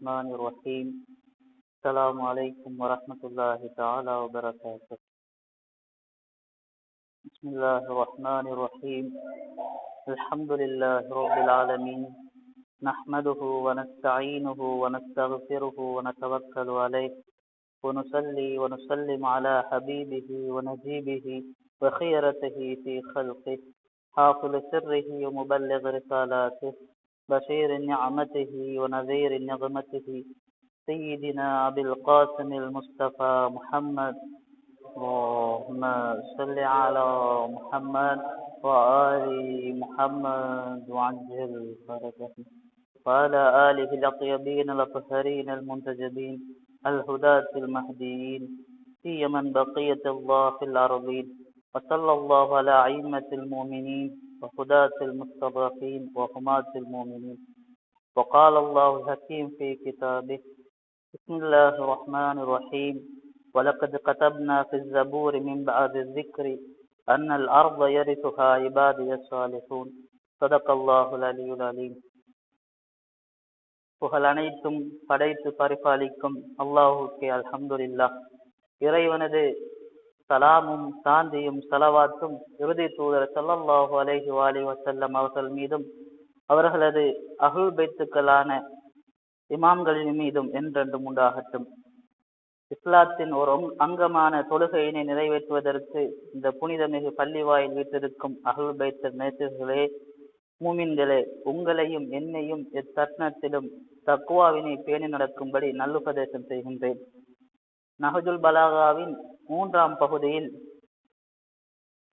الرحمن الرحيم السلام عليكم ورحمة الله تعالى وبركاته بسم الله الرحمن الرحيم الحمد لله رب العالمين نحمده ونستعينه ونستغفره ونتوكل عليه ونصلي ونسلم على حبيبه ونجيبه وخيرته في خلقه حافظ سره ومبلغ رسالاته بشير نعمته ونذير نغمته سيدنا أبي القاسم المصطفى محمد اللهم صل على محمد وآل محمد وعجل فرجه وعلى آله الأطيبين الأطهرين المنتجبين الهداة المهديين في من بقية الله في الأرضين وصلى الله على أئمة المؤمنين وهداة المستضعفين وحماة المؤمنين وقال الله الحكيم في كتابه بسم الله الرحمن الرحيم ولقد كتبنا في الزبور من بعد الذكر أن الأرض يرثها عبادي الصالحون صدق الله العلي العليم. புகழ் அனைத்தும் படைத்து பரிபாலிக்கும் அல்லாஹுக்கே அல்ஹம்துலில்லாஹ். இறைவனது சலாமும் சாந்தியும் சலவாத்தும் இறுதி தூதர் ஸல்லல்லாஹு அலைஹி வஸல்லம் அவர்கள் மீதும் அவர்களது அஹ்லுல் பைத்துக்களான இமாம்களின் மீதும் என்றென்றும் உண்டாகட்டும். இஸ்லாத்தின் ஒரு அங்கமான தொழுகையினை நிறைவேற்றுவதற்கு இந்த புனிதமிகு பள்ளிவாயில் வீட்டிருக்கும் அஹ்லுல் பைத் நேசர்களே, மூமின்களே, உங்களையும் என்னையும் எத்தருணத்திலும் தக்வாவினை பேணி நடக்கும்படி நல்லுபதேசம் செய்கின்றேன். நஹ்ஜுல் பலாகாவின் 3ஆம் பகுதியில்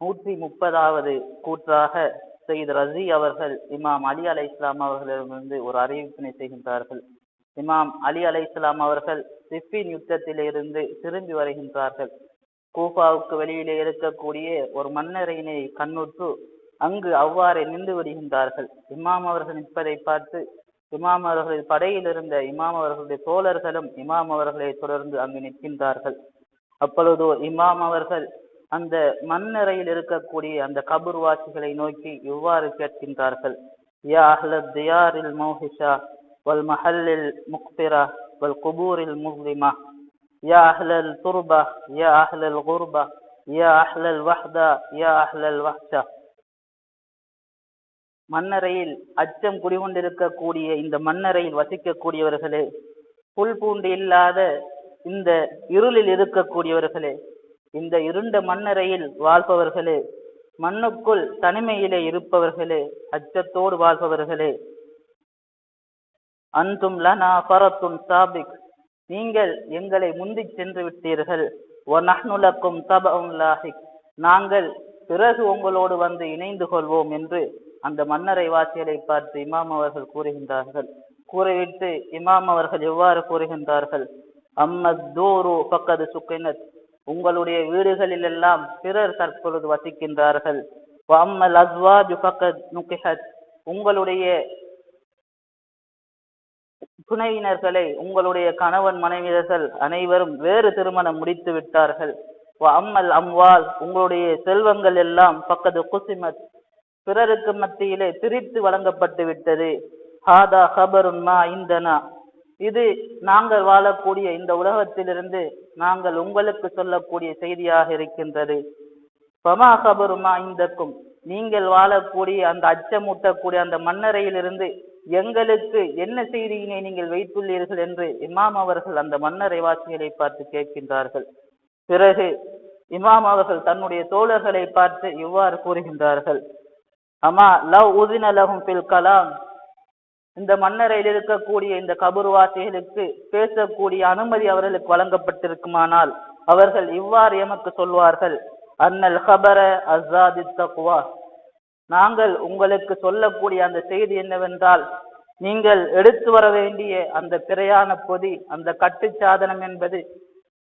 130வது கூற்றாக சையத் ரஸி அவர்கள் இமாம் அலி அலைஹிஸ்ஸலாம் அவர்களிடமிருந்து ஒரு அறிவிப்பினை செய்கின்றார்கள். இமாம் அலி அலைஹிஸ்ஸலாம் அவர்கள் சிஃபின் யுத்தத்திலிருந்து திரும்பி வருகின்றார்கள். கூஃபாவுக்கு வெளியிலே இருக்கக்கூடிய ஒரு மன்னரையினை கண்ணுற்று அங்கு அவ்வாறே நின்று விடுகின்றார்கள். இமாம் அவர்கள் நிற்பதை பார்த்து இமாம் அவர்களின் படையில் இருந்த இமாம் அவர்களுடைய தோழர்களும் இமாம் அவர்களை தொடர்ந்து அங்கு நிற்கின்றார்கள். அப்பொழுது இமாம் அவர்கள் அந்த மண்ணறையில் இருக்கக்கூடிய அந்த கபூர்வாசிகளை நோக்கி இவ்வாறு கேட்கின்றார்கள்: யா அஹ்லத் தியாரில் மௌஹிஷா வல் மஹல்லில் முக்பிரா வல் குபூரில் முஸ்லிமா யா அஹ்லல் துர்பா யா அஹ்லல் குர்பா யா அஹ்லல் வஹ்தா யா அஹ்லல் வஹ்ஷா. மண்ணறையில் அச்சம் குடிகொண்டிருக்கக்கூடிய இந்த மண்ணறையில் வசிக்கக்கூடியவர்களே, புல் பூண்டு இல்லாத இந்த இருளில் இருக்கக்கூடியவர்களே, இந்த இருண்ட மண்ணறையில் வாழ்பவர்களே, மண்ணுக்குள் தனிமையிலே இருப்பவர்களே, அச்சத்தோடு வாழ்பவர்களே, அன்தும் லனா ஃபரத்துன் சாபிக், நீங்கள் எங்களை முந்தி சென்று விட்டீர்கள். வ நஹ்னு லக்கும் தபஉன் லாஹிக், நாங்கள் பிறகு உங்களோடு வந்து இணைந்து கொள்வோம் என்று அந்த மன்னரை வாசிகளை பார்த்து இமாம் அவர்கள் கூறுகின்றார்கள். கூறிவிட்டு இமாம் அவர்கள் எவ்வாறு கூறுகின்றார்கள்: அம்மத்தூரு ஃபக்கது சுக்கினத், உங்களுடைய வீடுகளில் எல்லாம் பிறர் தற்பொழுது வசிக்கின்றார்கள். அம்மல் அஸ்வாஜு ஃபக்கத் நுகிஹத், உங்களுடைய துணையினர்களை, உங்களுடைய கணவன் மனைவியர்கள் அனைவரும் வேறு திருமணம் முடித்து விட்டார்கள். அம்மல் அம்வால், உங்களுடைய செல்வங்கள் எல்லாம் ஃபக்கது குசிமத், பிறருக்கு மத்தியிலே பிரித்து வழங்கப்பட்டு விட்டது. ஹாதா ஹபருன் மா இந்தனா, இது நாங்கள் வாழக்கூடிய இந்த உலகத்திலிருந்து நாங்கள் உங்களுக்கு சொல்லக்கூடிய செய்தியாக இருக்கின்றது. பமா ஹபருமா இந்தக்கும், நீங்கள் வாழக்கூடிய அந்த அச்சமூட்டக்கூடிய அந்த மண்ணறையிலிருந்து எங்களுக்கு என்ன செய்தியினை நீங்கள் வைத்துள்ளீர்கள் என்று இமாம் அவர்கள் அந்த மன்னரை வாசிகளை பார்த்து கேட்கின்றார்கள். பிறகு இமாம் அவர்கள் தன்னுடைய தோழர்களை பார்த்து இவ்வாறு கூறுகின்றார்கள்: அமா லவ் உதின லஹும் ஃபில் கலாம், இந்த மன்னரையில் இருக்கக்கூடிய இந்த கபூர்வாசிகளுக்கு பேசக்கூடிய அனுமதி அவர்களுக்கு வழங்கப்பட்டிருக்குமானால் அவர்கள் இவ்வாறு எமக்கு சொல்வார்கள்: அன்னல் ஹபர அஸாதி தக்வா, நாங்கள் உங்களுக்கு சொல்லக்கூடிய அந்த செய்தி என்னவென்றால், நீங்கள் எடுத்து வர வேண்டிய அந்த பிறையான பொதி, அந்த கட்டுச்சாதனம் என்பது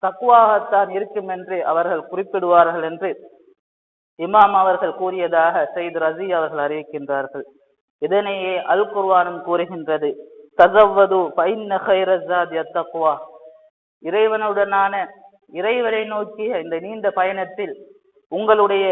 தக்வாகத்தான் இருக்கும் என்று அவர்கள் குறிப்பிடுவார்கள் என்று இமாம் அவர்கள் கூறியதாக சையத் ரஸி அவர்கள் அறிவிக்கின்றார்கள். இதனையே அல் குர்ஆனும் கூறுகின்றது: தஸவ்வது ஃபஇன்ன கைரஸ் ஸாதி அத்தக்வா, இறைவனுடனான இறைவனை நோக்கிய இந்த நீண்ட பயணத்தில் உங்களுடைய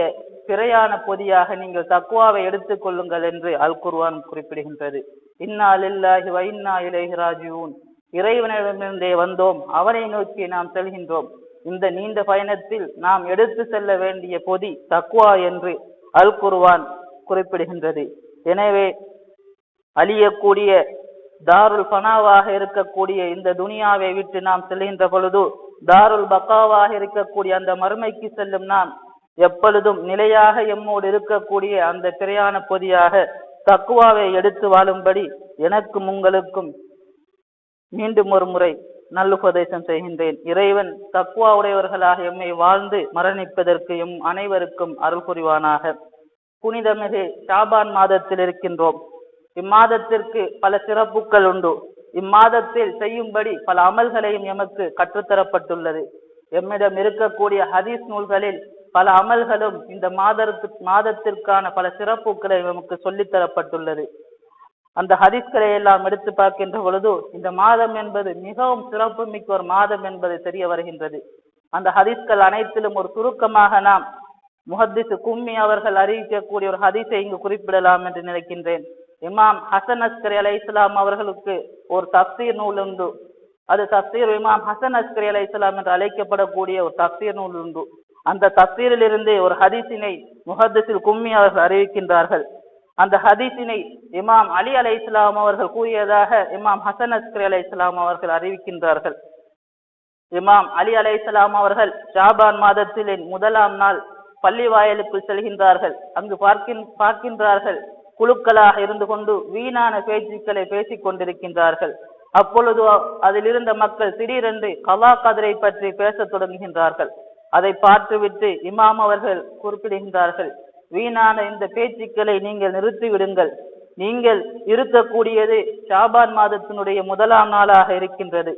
பிறையான பொதியாக நீங்கள் தக்வாவை எடுத்துக் கொள்ளுங்கள் என்று அல் குர்ஆன் குறிப்பிடுகின்றது. இன்னா லில்லாஹி வ இன்னா இலைஹி ராஜிஊன், இறைவனிடமிருந்தே வந்தோம், அவனை நோக்கி நாம் செல்கின்றோம். இந்த நீண்ட பயணத்தில் நாம் எடுத்து செல்ல வேண்டிய பொதி தக்வா என்று அல் குர்ஆன் குறிப்பிடுகின்றது. எனவே அழியக்கூடிய தாருல் ஃபனாவாக இருக்கக்கூடிய இந்த துனியாவை விட்டு நாம் செல்கின்ற பொழுது தாருல் பக்காவாக இருக்கக்கூடிய அந்த மறுமைக்கு செல்லும் நாம் எப்பொழுதும் நிலையாக எம்மோடு இருக்கக்கூடிய அந்த பிறையான பொதியாக தக்குவாவை எடுத்து வாழும்படி எனக்கும் உங்களுக்கும் மீண்டும் ஒரு முறை நல்லுபதேசம் செய்கின்றேன். இறைவன் தக்குவா உடையவர்களாக எம்மை வாழ்ந்து மரணிப்பதற்கு எம் அனைவருக்கும் அருள் புரிவானாக. புனிதமிகு ஷாபான் மாதத்தில் இருக்கின்றோம். இம்மாதத்திற்கு பல சிறப்புகள் உண்டு. இம்மாதத்தில் செய்யும்படி பல அமல்களையும் எமக்கு கற்றுத்தரப்பட்டுள்ளது. எம்மிடம் இருக்கக்கூடிய ஹதீஸ் நூல்களில் பல அமல்களும் இந்த மாதத்திற்கான பல சிறப்புகளை நமக்கு சொல்லித்தரப்பட்டுள்ளது. அந்த ஹதீஸ்களை எல்லாம் எடுத்து பார்க்கின்ற பொழுது இந்த மாதம் என்பது மிகவும் சிறப்பு மிக்க ஒரு மாதம் என்பது தெரிய வருகின்றது. அந்த ஹதீஸ்கள் அனைத்திலும் ஒரு சுருக்கமாக நாம் முஹத்திஸ் கும்மி அவர்கள் அறிவிக்கக்கூடிய ஒரு ஹதீஸை இங்கு குறிப்பிடலாம் என்று நினைக்கின்றேன். இமாம் ஹசன் அஸ்கரி அலைஹிஸ்ஸலாம் அவர்களுக்கு ஒரு தஃசீர் நூல் உண்டு. அது தஃசீர் இமாம் ஹசன் அஸ்கரி அலைஹிஸ்ஸலாம் என்று அழைக்கப்படக்கூடிய ஒரு தஃசீர் நூல் உண்டு. அந்த தஃசீரில் இருந்து ஒரு ஹதீஸினை முஹத்திஸ் கும்மி அவர்கள் அறிவிக்கின்றார்கள். அந்த ஹதீஸினை இமாம் அலி அலைஹிஸ்ஸலாம் அவர்கள் கூறியதாக இமாம் ஹசன் அஸ்கரி அலைஹிஸ்ஸலாம் அவர்கள் அறிவிக்கின்றார்கள். இமாம் அலி அலைஹிஸ்ஸலாம் அவர்கள் ஷாபான் மாதத்திலே முதலாம் நாள் பள்ளி வாயிலுக்குள் செல்கின்றார்கள். அங்கு பார்க்கின்றார்கள் குழுக்களாக இருந்து கொண்டு வீணான பேச்சுக்களை பேசிக் கொண்டிருக்கின்றார்கள். அப்பொழுது அதில் இருந்த மக்கள் திடீரென்று கலா கதிரை பற்றி பேசத் தொடங்குகின்றார்கள். அதை பார்த்துவிட்டு இமாம் அவர்கள் குறிப்பிடுகின்றார்கள், வீணான இந்த பேச்சுக்களை நீங்கள் நிறுத்திவிடுங்கள். நீங்கள் இருக்கக்கூடியது ஷாபான் மாதத்தினுடைய முதலாம் நாளாக இருக்கின்றது.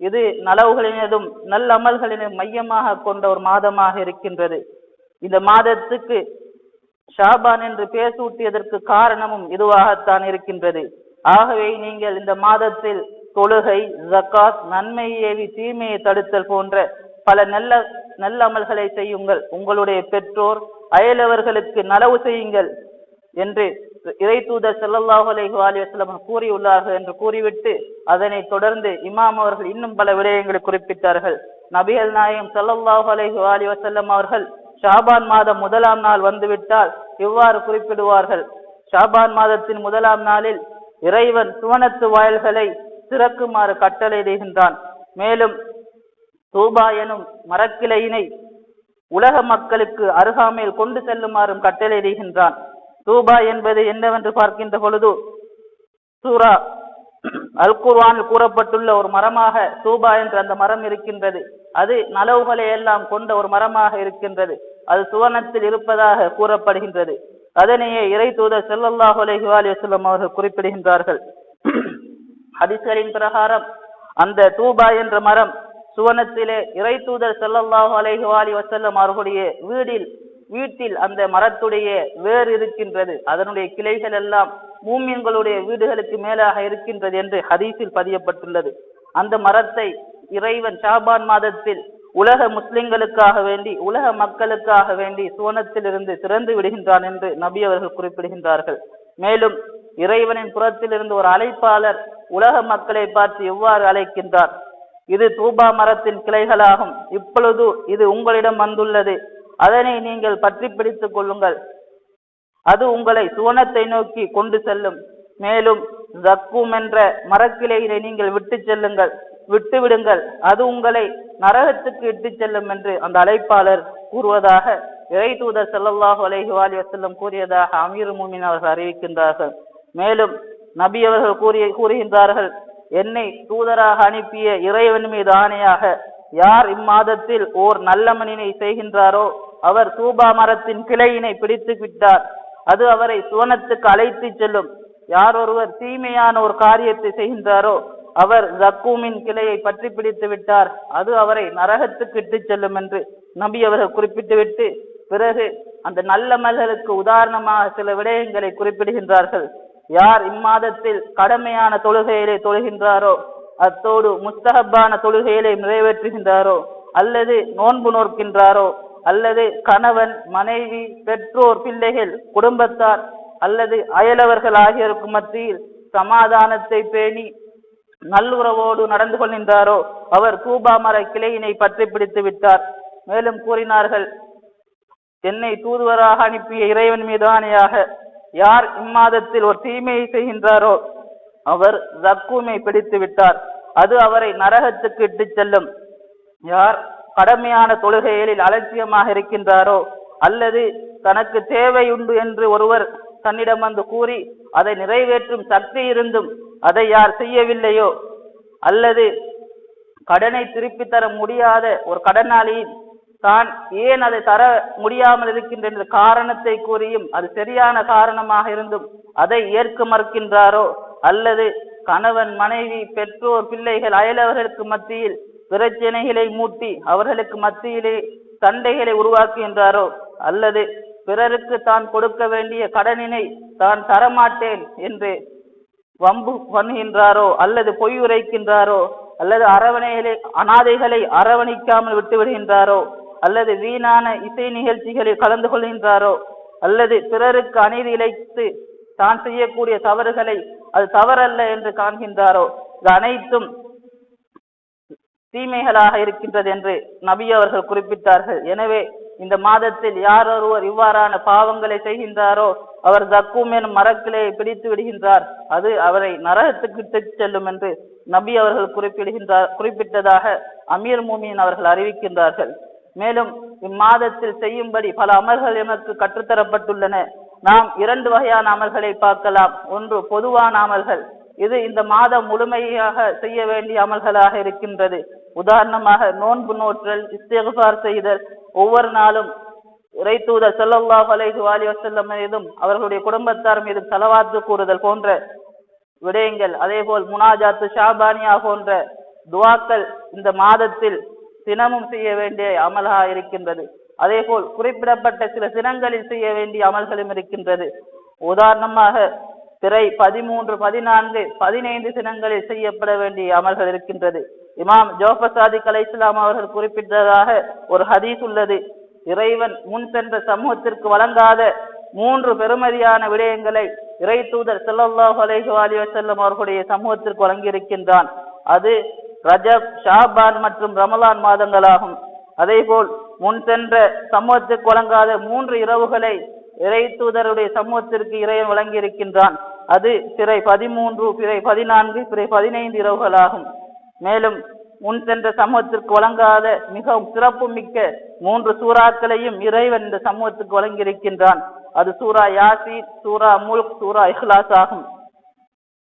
இது நலவுகளினதும் நல்லமல்களினும் மையமாக கொண்ட ஒரு மாதமாக இருக்கின்றது. இந்த மாதத்துக்கு ஷாபான் என்று பேசூட்டியதற்கு காரணமும் இதுவாகத்தான் இருக்கின்றது. ஆகவே நீங்கள் இந்த மாதத்தில் தொழுகை, ஜக்காத், நன்மை ஏவி தீமையை தடுத்தல் போன்ற பல நல்ல அமல்களை செய்யுங்கள். உங்களுடைய பெற்றோர் அயலவர்களுக்கு நலவு செய்யுங்கள் என்று இறை தூதர் ஸல்லல்லாஹு அலைஹி வஸல்லம் கூறியுள்ளார்கள் என்று கூறிவிட்டு அதனை தொடர்ந்து இமாம் அவர்கள் இன்னும் பல விடயங்களை குறிப்பிட்டார்கள். நபிகள் நாயகம் ஸல்லல்லாஹு அலைஹி வஸல்லம் அவர்கள் ஷாபான் மாதம் முதலாம் நாள் வந்துவிட்டால் இவ்வாறு குறிப்பிடுவார்கள், ஷாபான் மாதத்தின் முதலாம் நாளில் இறைவன் சுவனத்து வாயில்களை திறக்குமாறு கட்டளையிடுகின்றான். மேலும் தூபா எனும் மரக்கிளையினை உலக மக்களுக்கு அருகாமையில் கொண்டு செல்லுமாறும் கட்டளையிடுகின்றான். தூபா என்பது என்னவென்று பார்க்கின்ற பொழுது சூரா அல் குர்ஆனில் கூறப்பட்டுள்ள ஒரு மரமாக தூபா என்ற அந்த மரம் இருக்கின்றது. அது நலவுகளை எல்லாம் கொண்ட ஒரு மரமாக இருக்கின்றது. அது சுவனத்தில் இருப்பதாக கூறப்படுகின்றது. அதனையே இறை தூதர் ஸல்லல்லாஹு அலைஹி வஸல்லம் அவர்கள் குறிப்பிடுகின்றார்கள். ஹதீஸ்களின் பிரகாரம் அந்த தூபா என்ற மரம் சுவனத்திலே இறை தூதர் ஸல்லல்லாஹு அலைஹி வஸல்லம் அவர்களுடைய வீட்டில் அந்த மரத்துடைய வேர் இருக்கின்றது. அதனுடைய கிளைகள் எல்லாம் மூமின்களுடைய வீடுகளுக்கு மேலாக இருக்கின்றது என்று ஹதீஸில் பதியப்பட்டுள்ளது. அந்த மரத்தை இறைவன் ஷாபான் மாதத்தில் உலக முஸ்லிம்களுக்காக வேண்டி உலக மக்களுக்காக வேண்டி சுவனத்தில் இருந்து திறந்து விடுகின்றான் என்று நபி அவர்கள் குறிப்பிடுகின்றார்கள். மேலும் இறைவனின் புறத்தில் இருந்து ஒரு அழைப்பாளர் உலக மக்களை பார்த்து எவ்வாறு அழைக்கின்றார், இது தூபா மரத்தின் கிளைகளாகும், இப்பொழுது இது உங்களிடம் வந்துள்ளது, அதனை நீங்கள் பற்றி பிடித்துக் கொள்ளுங்கள், அது உங்களை சுவனத்தை நோக்கி கொண்டு செல்லும். மேலும் ஜக்கூம் என்ற மரக்கிளையினை நீங்கள் விட்டு விடுங்கள், அது உங்களை நரகத்துக்கு இட்டு செல்லும் என்று அந்த அழைப்பாளர் கூறுவதாக இறை தூதர் ஸல்லல்லாஹு அலைஹி வஸல்லம் கூறியதாக அமீருல் முஃமினீன் அவர்கள் அறிவிக்கின்றார்கள். மேலும் நபி அவர்கள் கூறுகின்றார்கள், என்னை தூதராக அனுப்பிய இறைவன் மீது ஆணையாக, யார் இம்மாதத்தில் ஓர் நல்லமனினை செய்கின்றாரோ அவர் தூபா மரத்தின் கிளையினை பிடித்து விட்டார், அது அவரை சுவனத்துக்கு அழைத்து செல்லும். யார் ஒருவர் தீமையான ஒரு காரியத்தை செய்கின்றாரோ அவர் ஜக்கூமின் கிளையை பற்றி பிடித்து விட்டார், அது அவரை நரகத்துக்கு இட்டு செல்லும் என்று நபி அவர்கள் குறிப்பிட்டுவிட்டு பிறகு அந்த நல்லமல்களுக்கு உதாரணமாக சில விடயங்களை குறிப்பிடுகின்றார்கள். யார் இம்மாதத்தில் கடமையான தொழுகையிலே தொழுகின்றாரோ, அத்தோடு முஸ்தஹப்பான தொழுகையிலே நிறைவேற்றுகின்றாரோ, அல்லது நோன்பு நோக்கின்றாரோ, அல்லது கணவன், மனைவி, பெற்றோர், பிள்ளைகள், குடும்பத்தார் அல்லது அயலவர்கள் ஆகியோருக்கு மத்தியில் சமாதானத்தை பேணி நல்லுறவோடு நடந்து கொள்கின்றாரோ அவர் தூபா மர கிளையினை பற்றி பிடித்து விட்டார். மேலும் கூறினார்கள், என்னை தூதுவராக அனுப்பிய இறைவன் மீது ஆணையாக, யார் இம்மாதத்தில் ஒரு தீமையை செய்கின்றாரோ அவர் ஜக்கூமை பிடித்து விட்டார், அது அவரை நரகத்துக்கு இட்டு செல்லும். யார் கடமையான தொழுகைகளில் அலட்சியமாக இருக்கின்றாரோ அல்லது தனக்கு தேவையுண்டு என்று ஒருவர் தன்னிடம் வந்து கூறி அதை நிறைவேற்றும் சக்தி இருந்தும் அதை யார் செய்யவில்லையோ அல்லது கடனை திருப்பி தர முடியாத ஒரு கடனாளி தான் ஏன் அதை தர முடியாமல் இருக்கின்ற என்ற காரணத்தை கூறியும் அது சரியான காரணமாக இருந்தும் அதை ஏற்க மறுக்கின்றாரோ அல்லது கணவன் மனைவி பெற்றோர் பிள்ளைகள் அயலவர்களுக்கு மத்தியில் பிரச்சனைகளை மூட்டி அவர்களுக்கு மத்தியிலே சண்டைகளை உருவாக்குகின்றாரோ அல்லது பிறருக்கு தான் கொடுக்க வேண்டிய கடனினை தான் தரமாட்டேன் என்று வம்பு பண்ணுகின்றாரோ அல்லது பொய் உரைக்கின்றாரோ அல்லது அனாதைகளை அரவணைக்காமல் விட்டுவிடுகின்றாரோ அல்லது வீணான இசை நிகழ்ச்சிகளில் கலந்து கொள்கின்றாரோ அல்லது பிறருக்கு அநீதி இழைத்து தான் செய்யக்கூடிய தவறுகளை அது தவறல்ல என்று காண்கின்றாரோ இது அனைத்தும் தீமைகளாக இருக்கின்றது என்று நபி அவர்கள் குறிப்பிட்டார்கள். எனவே இந்த மாதத்தில் யார் ஒருவர் இவ்வாறான பாவங்களை செய்கின்றாரோ அவர் ஜக்கூம் எனும் மரக்கிளையை பிடித்து விடுகின்றார், அது அவரை நரகத்துக்கு செல்லும் என்று நபி அவர்கள் குறிப்பிட்டதாக அமீர் மூமின் அவர்கள் அறிவிக்கின்றார்கள். மேலும் இம்மாதத்தில் செய்யும்படி பல அமல்கள் எமக்கு கற்றுத்தரப்பட்டுள்ளன. நாம் 2 வகையான அமல்களை பார்க்கலாம். ஒன்று பொதுவான அமல்கள், இது இந்த மாதம் முழுமையாக செய்ய வேண்டிய அமல்களாக இருக்கின்றது. உதாரணமாக நோன்பு நோற்றல், இஸ்திக்ஃபார் செய்தல், ஒவ்வொரு நாளும் இறை தூதர் ஸல்லல்லாஹு அலைஹி வஸல்லம் மீதும் அவர்களுடைய குடும்பத்தார் மீதும் ஸலவாத்து கூறுதல் போன்ற விடயங்கள், அதேபோல் முனாஜாத்து ஷாபானியா போன்ற துவாக்கள் இந்த மாதத்தில் தினமும் செய்ய வேண்டிய அமலாக இருக்கின்றது. அதேபோல் குறிப்பிடப்பட்ட சில தினங்களில் செய்ய வேண்டிய அமல்களும் இருக்கின்றது. உதாரணமாக பிறை 13, 14, 15 தினங்களில் செய்யப்பட வேண்டிய அமல்கள் இருக்கின்றது. இமாம் ஜாஃபர் சாதிக் அலைஹிஸ்ஸலாம் அவர்கள் குறிப்பிட்டதாக ஒரு ஹதீஸ் உள்ளது. இறைவன் முன் சென்ற சமூகத்திற்கு வழங்காத 3 பெருமதியான விடயங்களை இறை தூதர் ஸல்லல்லாஹு அலைஹி வஸல்லம் அவர்களுடைய சமூகத்திற்கு வழங்கியிருக்கின்றான். அது ரஜப், ஷாபான் மற்றும் ரமலான் மாதங்களாகும். அதேபோல் முன் சென்ற சமூகத்திற்கு வழங்காத 3 இரவுகளை இறை தூதருடைய சமூகத்திற்கு இறைவன் வழங்கி இருக்கின்றான். அது பிறை 13, பிறை 14, பிறை 15 இரவுகளாகும். மேலும் முன் சென்ற சமூகத்திற்கு வழங்காத மிகவும் சிறப்பு மிக்க 3 சூறாக்களையும் இறைவன் இந்த சமூகத்துக்கு வழங்கியிருக்கின்றான். அது சூரா யாசீன், சூரா முல்க், சூரா இஹ்லாஸ் ஆகும்.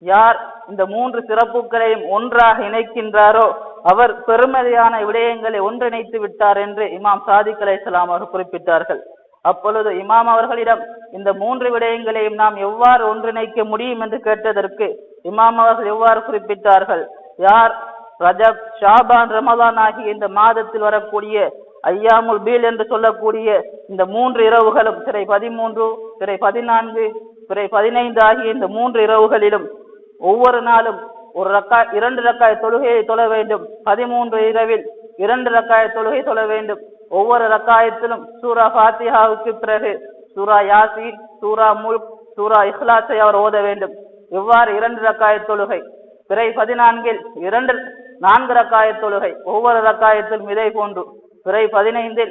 யார் இந்த 3 சிறப்புகளையும் ஒன்றாக இணைக்கின்றாரோ அவர் பெருமதியான விடயங்களை ஒன்றிணைத்து விட்டார் என்று இமாம் சாதிக் அலைஹிஸ்ஸலாம் அவர்கள் குறிப்பிட்டார்கள். அப்பொழுது இமாம் அவர்களிடம் இந்த 3 விடயங்களையும் நாம் எவ்வாறு ஒன்றிணைக்க முடியும் என்று கேட்டதற்கு இமாம் அவர்கள் எவ்வாறு குறிப்பிட்டார்கள், யார் ரஜப், ஷாபான், ரமலான் ஆகிய இந்த மாதத்தில் வரக்கூடிய ஐயாமுல் பீல் என்று சொல்லக்கூடிய இந்த 3 இரவுகளும் பிறை 13, பிறை 14, பிறை 15 ஆகிய இந்த 3 இரவுகளிலும் ஒவ்வொரு நாளும் 2 ரக்காய் தொழுகையை தொழ வேண்டும். 13 இரவில் 2 ரக்காய் தொழுகை தொழ வேண்டும். ஒவ்வொரு ரக்காயத்திலும் சூரா ஃபாத்திஹாவுக்கு பிறகு சூரா யாசீன், சூரா முல்க், சூரா இஹ்லாஸை அவர் ஓத வேண்டும். இவ்வாறு 2 ரக்காய் தொழுகை. பிறை 14 4 ரக்காய் தொழுகை, ஒவ்வொரு ரக்காயத்திலும் இதை போன்று. பிறை 15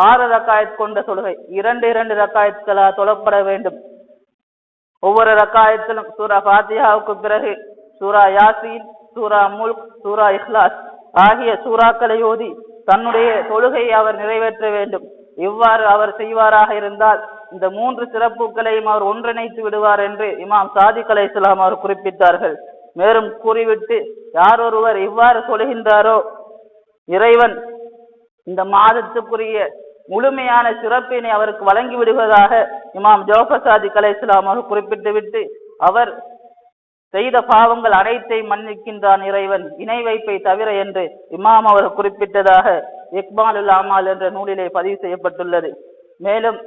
6 ரக்காயத் கொண்ட தொழுகை, 2 ரக்காயத்களாக தொழப்பட வேண்டும். ஒவ்வொரு ரக்காயத்திலும் சூரா ஃபாத்திஹாவுக்கு பிறகு சூரா யாசீன், சூரா முல்க், சூரா இஹ்லாஸ் ஆகிய சூறாக்களை ஓதி தன்னுடைய தொழுகையை அவர் நிறைவேற்ற வேண்டும். இவ்வாறு அவர் செய்வாராக இருந்தால் இந்த 3 சிறப்புகளையும் அவர் ஒன்றிணைத்து விடுவார் என்று இமாம் சாதிக் அலைஹிஸ்ஸலாம் அவர் குறிப்பிட்டார்கள். மேலும் கூறிவிட்டு, யார் ஒருவர் இவ்வாறு சொல்கின்றாரோ இறைவன் இந்த மாதத்துக்குரிய முழுமையான சிறப்பினை அவருக்கு வழங்கி விடுவதாக இமாம் ஜாஃபர் சாதிக் அலைஹிஸ்ஸலாம் அவர் குறிப்பிட்டு விட்டு, அவர் செய்த பாவங்கள் அனைத்தையும் மன்னிக்கின்றான் இறைவன், இணை வைப்பை தவிர என்று இமாம் அவர் குறிப்பிட்டதாக இக்பாலுல் அமால் என்ற நூலிலே பதிவு செய்யப்பட்டுள்ளது. மேலும்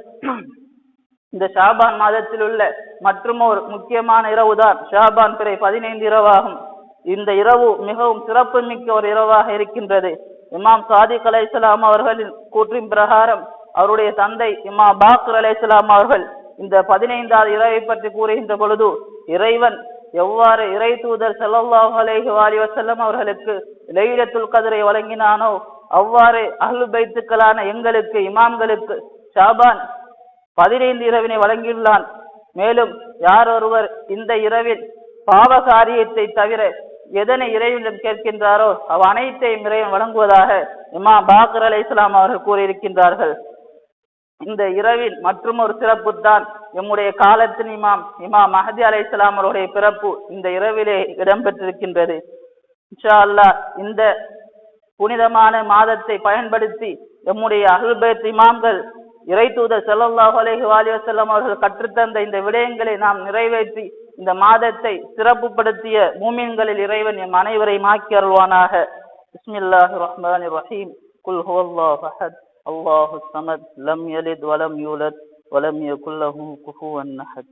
இந்த ஷாபான் மாதத்தில் உள்ள மற்றும் ஒரு முக்கியமான இரவுதான் ஷாபான் பிறை 15 இரவாகும். இந்த இரவு மிகவும் சிறப்பு மிக்க ஒரு இரவாக இருக்கின்றது. இமாம் சாதிக் அலைஹிஸ்ஸலாம் அவர்களின் கூற்றின் பிரகாரம் அவருடைய தந்தை இமாம் பாக்கர் அலைஹிஸ்ஸலாம் அவர்கள் இந்த 15வது இரவை பற்றி கூறுகின்ற பொழுது, இறைவன் எவ்வாறு இறை தூதர் ஸல்லல்லாஹு அலைஹி வஸல்லம் அவர்களுக்கு லைலத்துல் கத்ரை வழங்கினானோ அவ்வாறு அஹ்லுல் பைத்துக்களான எங்களுக்கு இமாம்களுக்கு ஷாபான் 15 இரவினை வழங்கியுள்ளான். மேலும் யார் ஒருவர் இந்த இரவில் பாவ காரியத்தை தவிர எதனை இறைவனிடம் கேட்கின்றாரோ அவ் அனைத்தையும் இறைவன் வழங்குவதாக இமாம் பாக்கர் அலைஹிஸ்ஸலாம் அவர்கள் கூறியிருக்கின்றார்கள். இந்த இரவில் மற்றும் ஒரு சிறப்பு தான் எம்முடைய காலத்தின் இமாம் மஹதி அலைஹிஸ்ஸலாம் அவருடைய பிறப்பு இந்த இரவிலே இடம்பெற்றிருக்கின்றது. இன்ஷா அல்லாஹ் இந்த புனிதமான மாதத்தை பயன்படுத்தி எம்முடைய அஹ்லுல் பைத் இமாம்கள் இறை தூதர் ஸல்லல்லாஹு அலைஹி வஸல்லம் அவர்கள் கற்றுத்தந்த இந்த விடயங்களை நாம் நிறைவேற்றி இந்த மாதத்தை சிறப்புப்படுத்திய மூமின்களில் இறைவன் எம் அனைவரையும் ஆக்கி அருள்வானாக. பிஸ்மில்லாஹிர் ரஹ்மானிர் ரஹீம். குல் ஹுவல்லாஹு அஹத் அல்லாஹு ஸமத் லம் யலித் வலம் யூலத் வலம் யகுல் லஹு குஃபுவன் அஹத்.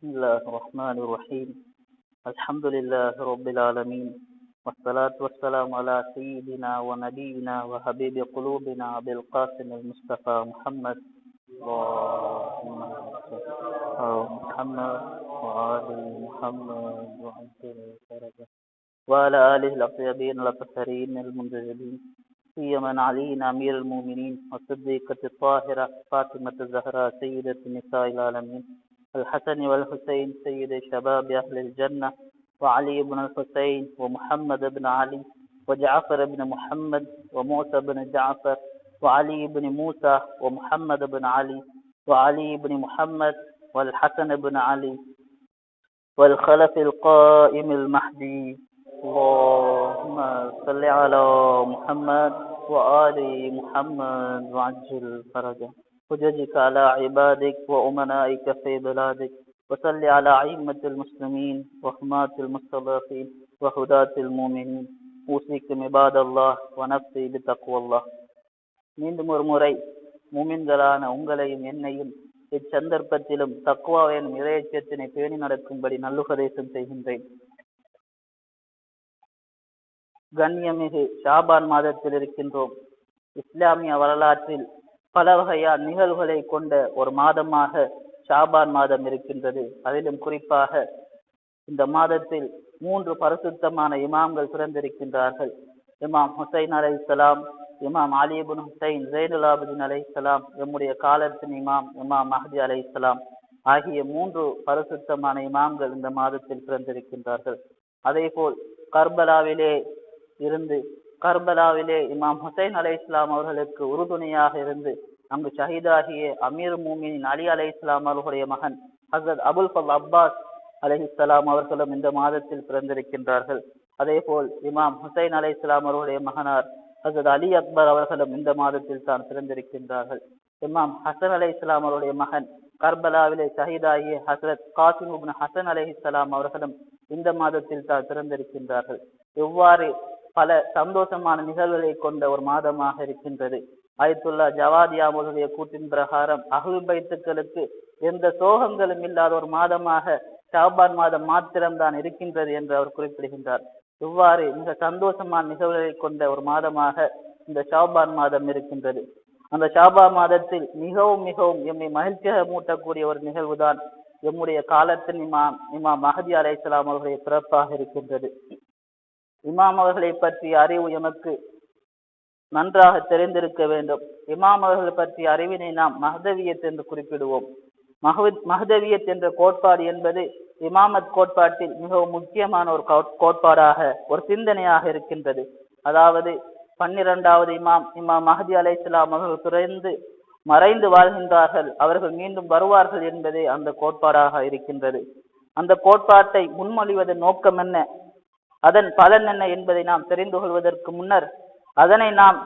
بسم الله الرحمن الرحيم. الحمد لله رب العالمين والصلاة والسلام على سيدنا ونبينا وحبيب قلوبنا أبي القاسم المصطفى محمد اللهم صل على محمد وآل محمد وعلى آله الأطيبين الأطهرين المنتجبين سيما علي أمير المؤمنين والصديقة الطاهرة فاطمة الزهراء سيدة نساء العالمين الحسن والحسين سيد شباب أهل الجنة وعلي بن الحسين ومحمد بن علي وجعفر بن محمد وموسى بن جعفر وعلي بن موسى ومحمد بن علي وعلي بن محمد والحسن بن علي والخلف القائم المهدي. اللهم صل على محمد وآل محمد وعجل فرجه وجزك على عبادك وأمنائك في بلادك وصل على أئمة المسلمين وحماة المستضعفين وهداة المؤمنين أوصيكم عباد الله ونفسي بتقوى الله. மீண்டும் ஒரு முறை மூமின்களான உங்களையும் என்னையும் இச்சந்தர்ப்பத்திலும் தக்வா எனும் இறையச்சத்தினை பேணி நடக்கும்படி நல்லுபதேசம் செய்கின்றேன். கண்ணியமிகு ஷாபான் மாதத்தில் இருக்கின்றோம். இஸ்லாமிய வரலாற்றில் பல வகையான நிகழ்வுகளை கொண்ட ஒரு மாதமாக ஷாபான் மாதம் இருக்கின்றது. அதிலும் குறிப்பாக இந்த மாதத்தில் 3 பரிசுத்தமான இமாம்கள் பிறந்திருக்கின்றார்கள். இமாம் ஹுசைன் அலைஹிஸ்ஸலாம், இமாம் அலி இப்னு ஹுசைன் ஸைனுல் ஆபிதீன் அலைஹிஸ்ஸலாம், நம்முடைய காலத்தின் இமாம் மஹதி அலைஹிஸ்ஸலாம் ஆகிய 3 பரிசுத்தமான இமாம்கள் இந்த மாதத்தில் பிறந்திருக்கின்றார்கள். அதேபோல் கர்பலாவிலே இமாம் ஹுசைன் அலைஹிஸ்ஸலாம் அவர்களுக்கு உறுதுணையாக இருந்து அங்கு ஷஹீதாகிய அமீர் மூமினின் அலி அலைஹிஸ்ஸலாம் அவர்களுடைய மகன் ஹஸரத் அபுல் ஃபல் அப்பாஸ் அலைஹிஸ்ஸலாம் அவர்களும் இந்த மாதத்தில் பிறந்திருக்கின்றார்கள். அதேபோல் இமாம் ஹுசைன் அலைஹிஸ்ஸலாம் அவர்களுடைய மகனார் ஹஸரத் அலி அக்பர் அவர்களும் இந்த மாதத்தில் தான் பிறந்திருக்கின்றார்கள். இமாம் ஹசன் அலைஹிஸ்ஸலாம் அவருடைய மகன் கர்பலாவிலே ஷஹீதாகிய ஹஸரத் காசிம் இப்னு ஹசன் அலைஹிஸ்ஸலாம் அவர்களும் இந்த மாதத்தில் தான் பிறந்திருக்கின்றார்கள். இவ்வாறு பல சந்தோஷமான நிகழ்வுகளை கொண்ட ஒரு மாதமாக இருக்கின்றது. ஆயத்துல்லா ஜவாதியா அவர்களுடைய கூற்றின் பிரகாரம் அஹ்லுல் பைத்துக்களுக்கு எந்த சோகங்களும் இல்லாத ஒரு மாதமாக ஷாபான் மாதம் மாத்திரம்தான் இருக்கின்றது என்று அவர் குறிப்பிடுகின்றார். இவ்வாறு மிக சந்தோஷமான நிகழ்வுகளை கொண்ட ஒரு மாதமாக இந்த ஷாபான் மாதம் இருக்கின்றது. அந்த ஷாபான் மாதத்தில் மிகவும் எம்மை மகிழ்ச்சியாக மூட்டக்கூடிய ஒரு நிகழ்வுதான் எம்முடைய காலத்தின் இமாம் மஹதி அலைஹிஸ்ஸலாம் அவர்களுடைய பிறப்பாக இருக்கின்றது. இமாம் அவர்களை பற்றிய அறிவு எமக்கு நன்றாக தெரிந்திருக்க வேண்டும். இமாம் அவர்களை பற்றிய அறிவினை நாம் மஹ்தவியத் என்று குறிப்பிடுவோம். மஹ்தவியத் என்ற கோட்பாடு என்பது இமாமத் கோட்பாட்டில் மிகவும் முக்கியமான ஒரு கோட்பாடாக ஒரு சிந்தனையாக இருக்கின்றது. அதாவது 12வது இமாம் மஹதி அலைஹிஸ்ஸலாம் அவர்கள் மறைந்து வாழ்கின்றார்கள், அவர்கள் மீண்டும் வருவார்கள் என்பதே அந்த கோட்பாடாக இருக்கின்றது. அந்த கோட்பாட்டை முன்மொழிவதன் நோக்கம் என்ன, அதன் பலன் என்ன என்பதை நாம் தெரிந்து கொள்வதற்கு முன்னர் அதனை நாம்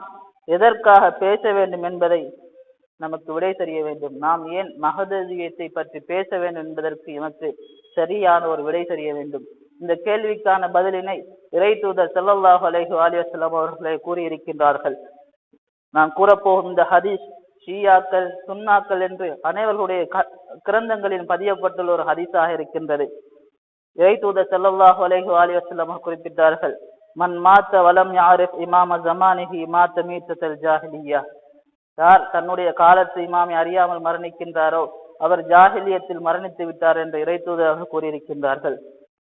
எதற்காக பேச வேண்டும் என்பதை நமக்கு விடை தெரிய வேண்டும். நாம் ஏன் மஹ்தவியத்தை பற்றி பேச வேண்டும் என்பதற்கு நமக்கு சரியான ஒரு விடை தெரிய வேண்டும். இந்த கேள்விக்கான பதிலினை இறை தூதர் ஸல்லல்லாஹு அலைஹி வஸல்லம் அவர்களே கூறியிருக்கின்றார்கள். நான் கூறப்போகும் இந்த ஹதீஸ் ஷியாக்கள் சுன்னாக்கள் என்று அனைவர்களுடைய கிரந்தங்களில் பதியப்பட்டுள்ள ஒரு ஹதீஸாக இருக்கின்றது. இறை தூதர் ஸல்லல்லாஹு அலைஹி வஸல்லம் குறிப்பிட்டார்கள், மன் மாத்த வலம் யாரிஃப் இமாம ஜமானிஹி மாத்த மீத்தல் ஜாஹிலியா. யார் தன்னுடைய காலத்து இமாமை அறியாமல் மரணிக்கின்றாரோ அவர் ஜாஹிலியத்தில் மரணித்து விட்டார் என்று இறை தூதராக கூறியிருக்கின்றார்கள்.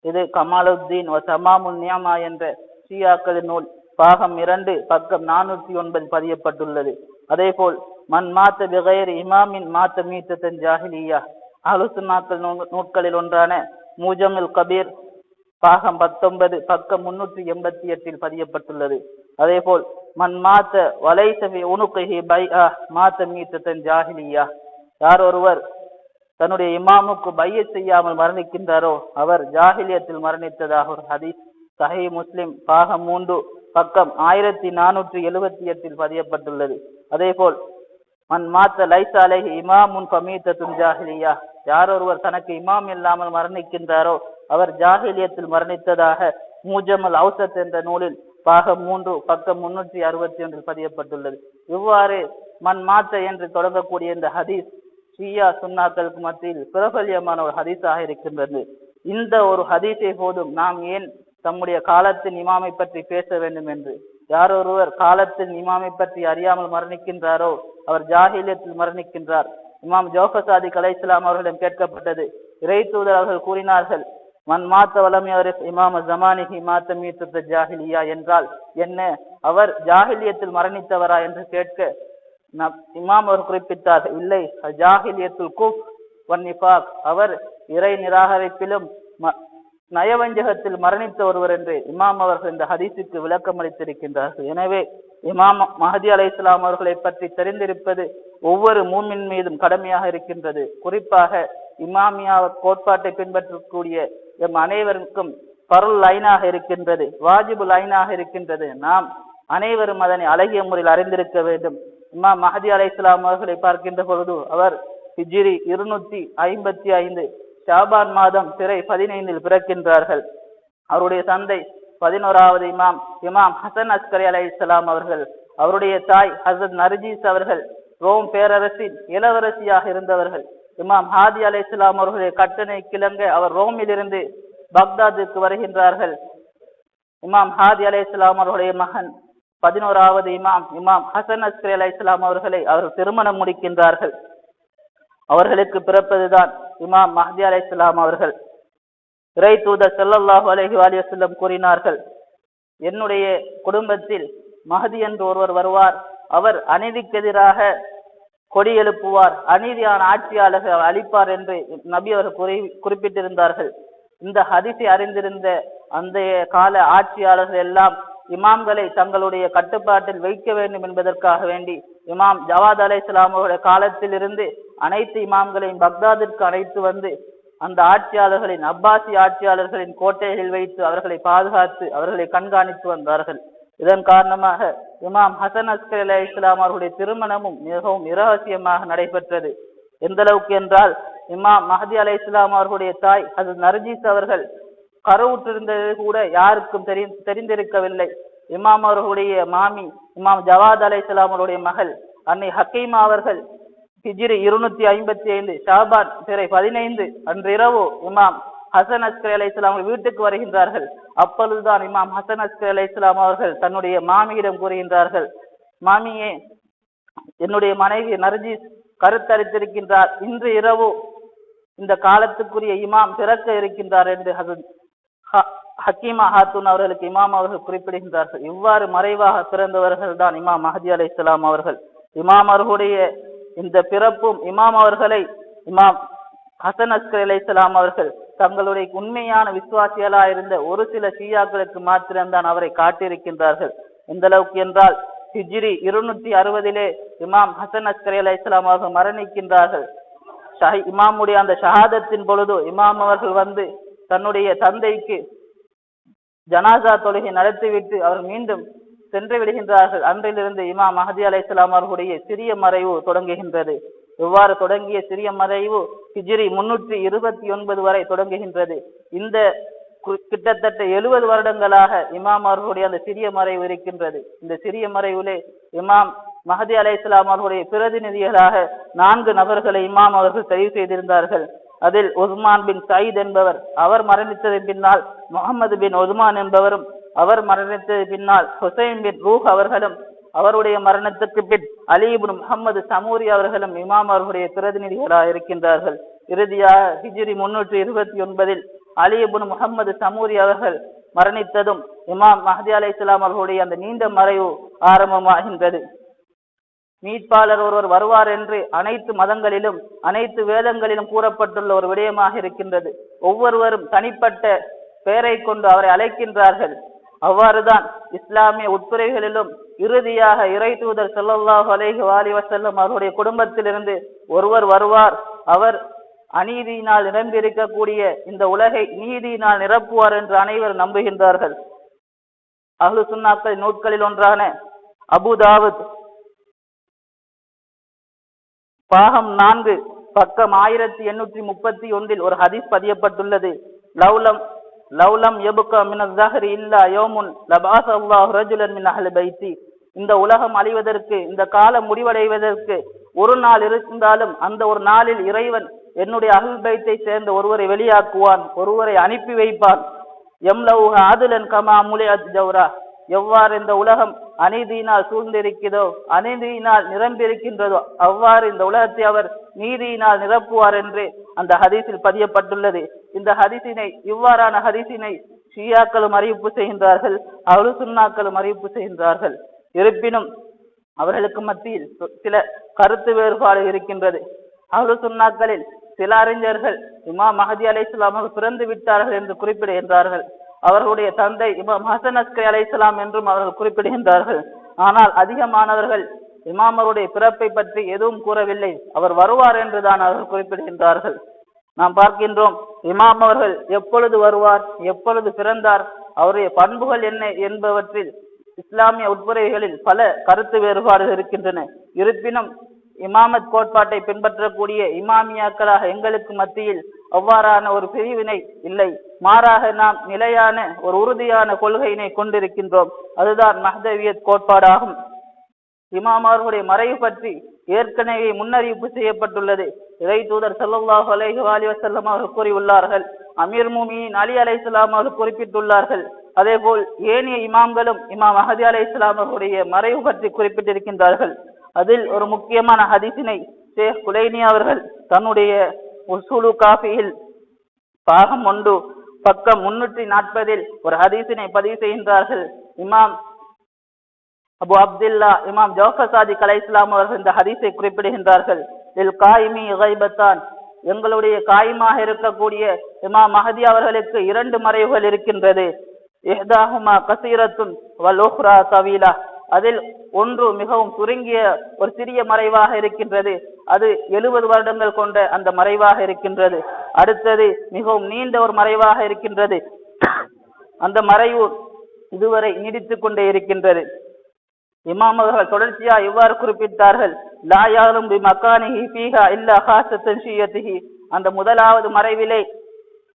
இது கமாலுத்தீன் வ தமாமுன் நியமா என்ற ஷியாக்களின் நூல் பாகம் 2 பக்கம் 409 பதியப்பட்டுள்ளது. அதே போல் மன் மாத்த பிகைர் இமாமின் மாத்த மீத்தன் ஜாஹிலியா அஹ்லுசுன்னாக்கள் நூட்களில் ஒன்றான மூஜமுல் கபீர் பாகம் 19 பக்கம் 388 பதியப்பட்டுள்ளது. அதே போல் மன் மாத்த வலைசபி உனுகஹி பைஅ மாத்த மீத்தன் ஜாஹிலியா. யார் ஒருவர் தன்னுடைய இமாமுக்கு பையத் செய்யாமல் மரணிக்கின்றாரோ அவர் ஜாஹிலியத்தில் மரணித்ததாக ஒரு ஹதீஸ் சஹீஹ் முஸ்லிம் பாகம் 3 பக்கம் 1478 பதியப்பட்டுள்ளது. அதே போல் மன் மாத்த லைஸ அலைஹி இமாமுன் ஃபமீத்தத்துன் ஜாஹிலியா. யார் ஒருவர் தனக்கு இமாம் இல்லாமல் மரணிக்கின்றாரோ அவர் ஜாஹிலியத்தில் மரணித்ததாக மூஜமுல் அவுசத் என்ற நூலில் பாகம் 3 பக்கம் 361 பதியப்பட்டுள்ளது. இவ்வாறு மன் மாத்த என்று தொடங்கக்கூடிய இந்த ஹதீஸ் ஷியா சுன்னாக்களுக்கு மத்தியில் பிரபல்யமான ஒரு ஹதீஸாக இருக்கின்றது. இந்த ஒரு ஹதீஸை போதும் நாம் ஏன் தம்முடைய காலத்தின் இமாமை பற்றி பேச வேண்டும் என்று. யார் ஒருவர் காலத்தின் இமாமை பற்றி அறியாமல் மரணிக்கின்றாரோ அவர் ஜாஹிலியத்தில் மரணிக்கின்றார். இமாம் ஜௌஃபர் சாதிக் அலைஹிஸ்ஸலாம் அவர்களிடம் கேட்கப்பட்டது. இறை தூதர் அவர்கள் கூறினார்கள், மன் மாத்த வலம் யரிஃப் இமாம ஜமானிஹி மாத்த மீத்தத் ஜாஹிலியா என்றால் என்ன, அவர் ஜாஹிலியத்தில் மரணித்தவரா என்று கேட்க இமாம் அவர் குறிப்பிட்டார், இல்லை, ஜாஹிலியத்துல் குஃப் வன் நிஃபாக், அவர் இறை நிராகரிப்பிலும் நயவஞ்சகத்தில் மரணித்த ஒருவர் என்று இமாம் அவர்கள் இந்த ஹதீஸுக்கு விளக்கம் அளித்திருக்கின்றார்கள். எனவே இமாம் மஹதி அலைஹிஸ்ஸலாம் அவர்களை பற்றி தெரிந்திருப்பது ஒவ்வொரு மூமின் மீதும் கடமையாக இருக்கின்றது. குறிப்பாக இமாமியா கோட்பாட்டை பின்பற்றக்கூடிய எம் அனைவருக்கும் பருள் ஐனாக இருக்கின்றது, வாஜிபுல் ஐனாக இருக்கின்றது. நாம் அனைவரும் அதனை அழகிய முறையில் அறிந்திருக்க வேண்டும். இமாம் மஹதி அலைஹிஸ்ஸலாம் அவர்களை பார்க்கின்ற பொழுது அவர் ஹிஜ்ரி 255 ஷாபான் மாதம் பிறை 15 பிறக்கின்றார்கள். அவருடைய தந்தை 11வது இமாம் ஹசன் அஸ்கரி அலைஹிஸ்ஸலாம் அவர்கள். அவருடைய தாய் ஹசரத் நர்ஜீஸ் அவர்கள் ரோம் பேரரசின் இளவரசியாக இருந்தவர்கள். இமாம் ஹாதி அலைஹிஸ்ஸலாம் அவர்களுடைய கட்டளை கிளங்க அவர் ரோமிலிருந்து பக்தாதுக்கு வருகின்றார்கள். இமாம் ஹாதி அலைஹிஸ்ஸலாம் அவர்களுடைய மகன் 11வது இமாம் ஹசன் அஸ்கரி அலைஹிஸ்ஸலாம் அவர்களை அவர் திருமணம் முடிக்கின்றார்கள். அவர்களுக்கு பிறப்பதுதான் இமாம் மஹதி அலைஹிஸ்ஸலாம் அவர்கள். இறை தூதர் ஸல்லல்லாஹு அலைஹி வஸல்லம் கூறினார்கள், என்னுடைய குடும்பத்தில் மஹதி என்று ஒருவர் வருவார், அவர் அநீதிக்கு எதிராக கொடி எழுப்புவார், அநீதியான ஆட்சியாளர்கள் அழிப்பார் என்று நபி அவர்கள் குறிப்பிட்டிருந்தார்கள். இந்த ஹதீஸை அறிந்திருந்த அந்த கால ஆட்சியாளர்கள் எல்லாம் இமாம்களை தங்களுடைய கட்டுப்பாட்டில் வைக்க வேண்டும் என்பதற்காக வேண்டி இமாம் ஜவாத் அலைஹிஸ்ஸலாம் அவருடைய காலத்தில் இருந்து அனைத்து இமாம்களையும் பக்தாதிற்கு அழைத்து வந்து அந்த ஆட்சியாளர்களின் அப்பாசி ஆட்சியாளர்களின் கோட்டைகளில் வைத்து அவர்களை பாதுகாத்து அவர்களை கண்காணித்து வந்தார்கள். இதன் காரணமாக இமாம் ஹசன் அஸ்கரி அலைஹிஸ்ஸலாம் அவர்களுடைய திருமணமும் மிகவும் இரகசியமாக நடைபெற்றது. எந்த அளவுக்கு என்றால் இமாம் மஹதி அலைஹிஸ்ஸலாம் அவர்களுடைய தாய் ஹசரத் நர்ஜீஸ் அவர்கள் கருவுற்றிருந்தது கூட யாருக்கும் தெரிந்திருக்கவில்லை. இமாம் அவர்களுடைய மாமி இமாம் ஜவாத் அலைஹிஸ்ஸலாம் அவருடைய மகள் அன்னை ஹக்கீமா அவர்கள் ஹிஜ்ரி 255 ஷாபான் பிறை 15 அன்றிரவு இமாம் ஹசன் அஸ்கரி அலைஹிஸ்ஸலாம் வீட்டுக்கு வருகின்றார்கள். அப்பொழுதுதான் இமாம் ஹசன் அஸ்கரி அலைஹிஸ்ஸலாம் அவர்கள் தன்னுடைய மாமியிடம் கூறுகின்றார்கள், மாமியே, என்னுடைய மனைவி நர்ஜீஸ் கருத்தரித்திருக்கின்றார், இன்று இரவு இந்த காலத்துக்குரிய இமாம் பிறக்க இருக்கின்றார் என்று ஹக்கீமா ஹாத்தூன் அவர்களுக்கு இமாம் அவர்கள் குறிப்பிடுகின்றார்கள். இவ்வாறு மறைவாக பிறந்தவர்கள் தான் இமாம் மஹதி அலைஹிஸ்ஸலாம் அவர்கள். இமாம் அவர்களுடைய இந்த பிறப்பும் இமாம் அவர்களை இமாம் ஹசன் அஸ்கரி அலைஹிஸ்ஸலாம் அவர்கள் தங்களுடைய உண்மையான விசுவாசிகளா இருந்த ஒரு சில ஷியாக்களுக்கு மாத்திரம்தான் அவரை காட்டியிருக்கின்றார்கள். எந்த அளவுக்கு என்றால் ஹிஜ்ரி 260 இமாம் ஹசன் அஸ்கரி அலைஹிஸ்ஸலாம் அவர்கள் மரணிக்கின்றார்கள். இமாமுடைய அந்த ஷஹாதத்தின் பொழுது இமாம் அவர்கள் வந்து தன்னுடைய தந்தைக்கு ஜனாசா தொழுகை நடத்திவிட்டு அவர் மீண்டும் சென்று விடுகின்றார்கள். அன்றிலிருந்து இமாம் மஹதி அலைஹிஸ்ஸலாம் அவர்களுடைய சிறிய மறைவு தொடங்குகின்றது. இவ்வாறு தொடங்கிய சிறிய மறைவு ஹிஜ்ரி 329 வரை தொடங்குகின்றது. இந்த கிட்டத்தட்ட 70 வருடங்களாக இமாம் அவர்களுடைய அந்த சிறிய மறைவு இருக்கின்றது. இந்த சிறிய மறைவிலே இமாம் மஹதி அலைஹிஸ்ஸலாம் அவர்களுடைய பிரதிநிதிகளாக 4 நபர்களை இமாம் அவர்கள் தெரிவு செய்திருந்தார்கள். அதில் உஸ்மான் பின் சயீத் என்பவர், அவர் மரணித்ததன் பின்னால் முகமது பின் உஸ்மான் என்பவரும், அவர் மரணித்ததன் பின்னால் ஹுசைன் பின் ரூஹ் அவர்களும், அவருடைய மரணத்துக்கு பின் அலி இப்னு முஹம்மது சமூரி அவர்களும் இமாம் அவர்களுடைய பிரதிநிதிகளாக இருக்கின்றார்கள். இறுதியாக ஹிஜ்ரி 329 அலி இப்னு முஹம்மது சமூரி அவர்கள் மரணித்ததும் இமாம் மஹதி அலைஹிஸ்ஸலாம் அவர்களுடைய அந்த நீண்ட மறைவு ஆரம்பமாகின்றது. மீட்பாளர் ஒருவர் வருவார் என்று அனைத்து மதங்களிலும் அனைத்து வேதங்களிலும் கூறப்பட்டுள்ள ஒரு விடயமாக இருக்கின்றது. ஒவ்வொருவரும் தனிப்பட்ட பெயரை கொண்டு அவரை அழைக்கின்றார்கள். அவ்வாறுதான் இஸ்லாமிய உட்புரைகளிலும் இறுதியாக இறை தூதர் ஸல்லல்லாஹு அலைஹி வஸல்லம் அவருடைய குடும்பத்திலிருந்து ஒருவர் வருவார். அவர் அநீதியினால் நிரம்பியிருக்கக்கூடிய இந்த உலகை நீதியினால் நிரப்புவார் என்று அனைவரும் நம்புகின்றார்கள். அஹ்லு சுன்னாக்கள் நூட்களில் ஒன்றான அபு தாவூத் பாகம் 4 பக்கம் 1831 ஒரு ஹதீஸ் பதியப்பட்டுள்ளது. லவ்லம் யபுகா மின ஸஹரி இல்லா யௌமுன் லபஅஸ அல்லாஹு ரஜுலன் மின் அஹ்லி பைத்தி. இந்த உலகம் அழிவதற்கு, இந்த காலம் முடிவடைவதற்கு ஒரு நாள் இருந்தாலும் அந்த ஒரு நாளில் இறைவன் என்னுடைய அஹ்ல் பைத்தை சேர்ந்த ஒருவரை வெளியாக்குவான், ஒருவரை அனுப்பி வைப்பான். யம்லவு ஆதுலன் கமா முலிஅத் ஜௌரா. எவ்வாறு இந்த உலகம் அநீதியினால் சூழ்ந்திருக்கிறதோ, அநீதியினால் நிரம்பியிருக்கின்றதோ, அவ்வாறு இந்த உலகத்தை அவர் நீதியினால் நிரப்புவார் என்று அந்த ஹதீஸில் பதியப்பட்டுள்ளது. இந்த ஹதீஸினை, இவ்வாறான ஹதீஸினை ஷியாக்களும் அறிவிப்பு செய்கின்றார்கள், அஹ்லு சுன்னாக்களும் அறிவிப்பு செய்கின்றார்கள். இருப்பினும் அவர்களுக்கு மத்தியில் சில கருத்து வேறுபாடு இருக்கின்றது. அஹ்லு சுன்னாக்களில் சில அறிஞர்கள் இமாம் மஹதி அலைஹிஸ்ஸலாம் அவர்கள் பிறந்து விட்டார்கள் என்று குறிப்பிடுகின்றார்கள். அவர்களுடைய தந்தை இமாம் ஹசன் அஸ்கரி அலைஹிஸ்ஸலாம் என்றும் அவர்கள் குறிப்பிடுகின்றார்கள். ஆனால் அதிகமானவர்கள் இமாம் அவருடைய பிறப்பை பற்றி எதுவும் கூறவில்லை, அவர் வருவார் என்றுதான் அவர்கள் குறிப்பிடுகின்றார்கள். நாம் பார்க்கின்றோம், இமாம் அவர்கள் எப்பொழுது வருவார், எப்பொழுது பிறந்தார், அவருடைய பண்புகள் என்ன என்பவற்றில் இஸ்லாமிய உட்புரைகளில் பல கருத்து வேறுபாடுகள் இருக்கின்றன. இருப்பினும் இமாமத் கோட்பாட்டை பின்பற்றக்கூடிய இமாமியாக்களாக எங்களுக்கு மத்தியில் அவ்வாறான ஒரு பிரிவினை இல்லை. மாறாக நாம் நிலையான ஒரு உறுதியான கொள்கையினை கொண்டிருக்கின்றோம். அதுதான் மஹ்தவியத் கோட்பாடாகும். இமாம் அவர்களுடைய மறைவு பற்றி ஏற்கனவே முன்னறிவிப்பு செய்யப்பட்டுள்ளது. இறை தூதர் ஸல்லல்லாஹு அலைஹி வஸல்லம் அவர்கள் கூறியுள்ளார்கள். அமீர் முஃமினீன் அலி அலைஹிஸ்ஸலாம் அவர்கள் குறிப்பிட்டுள்ளார்கள். அதே போல் ஏனைய இமாம்களும் இமாம் மஹதி அலைஹிஸ்ஸலாம் அவர்களுடைய மறைவு பற்றி குறிப்பிட்டிருக்கின்றார்கள். அதில் ஒரு முக்கியமான ஹதீஸினை ஷேக் குலைனி அவர்கள் தன்னுடைய உசூலு காஃபியில் பாகம் 1 பக்கம் 340 ஒரு ஹதீஸினை பதிவு செய்கின்றார்கள். இமாம் அபு அப்துல்லா இமாம் ஜாஃபர் சாதிக் அலைஹிஸ்ஸலாம் அவர்கள் இந்த ஹதீஸை குறிப்பிடுகின்றார்கள். இல் காயிமி கைபத்தான். எங்களுடைய காயிமாக இருக்கக்கூடிய இமாம் மஹதி அவர்களுக்கு 2 மறைவுகள் இருக்கின்றது. இஹ்தாஹுமா கஸீரத்துன் வல் உக்ரா தவீலா. அதில் ஒன்று மிகவும் சுருங்கிய ஒரு சிறிய மறைவாக இருக்கின்றது, அது 70 வருடங்கள் கொண்ட அந்த மறைவாக இருக்கின்றது. அடுத்தது மிகவும் நீண்ட ஒரு மறைவாக இருக்கின்றது, அந்த மறைவு இதுவரை நீடித்துக் கொண்டே இருக்கின்றது. இமாம் அவர்கள் தொடர்ச்சியா இவ்வாறு குறிப்பிட்டார்கள், லா யாலும் பி மக்கானிஹி ஃபீஹா இல்லா ஹாஸத்தன் ஷியத்திஹி. அந்த முதலாவது மறைவிலே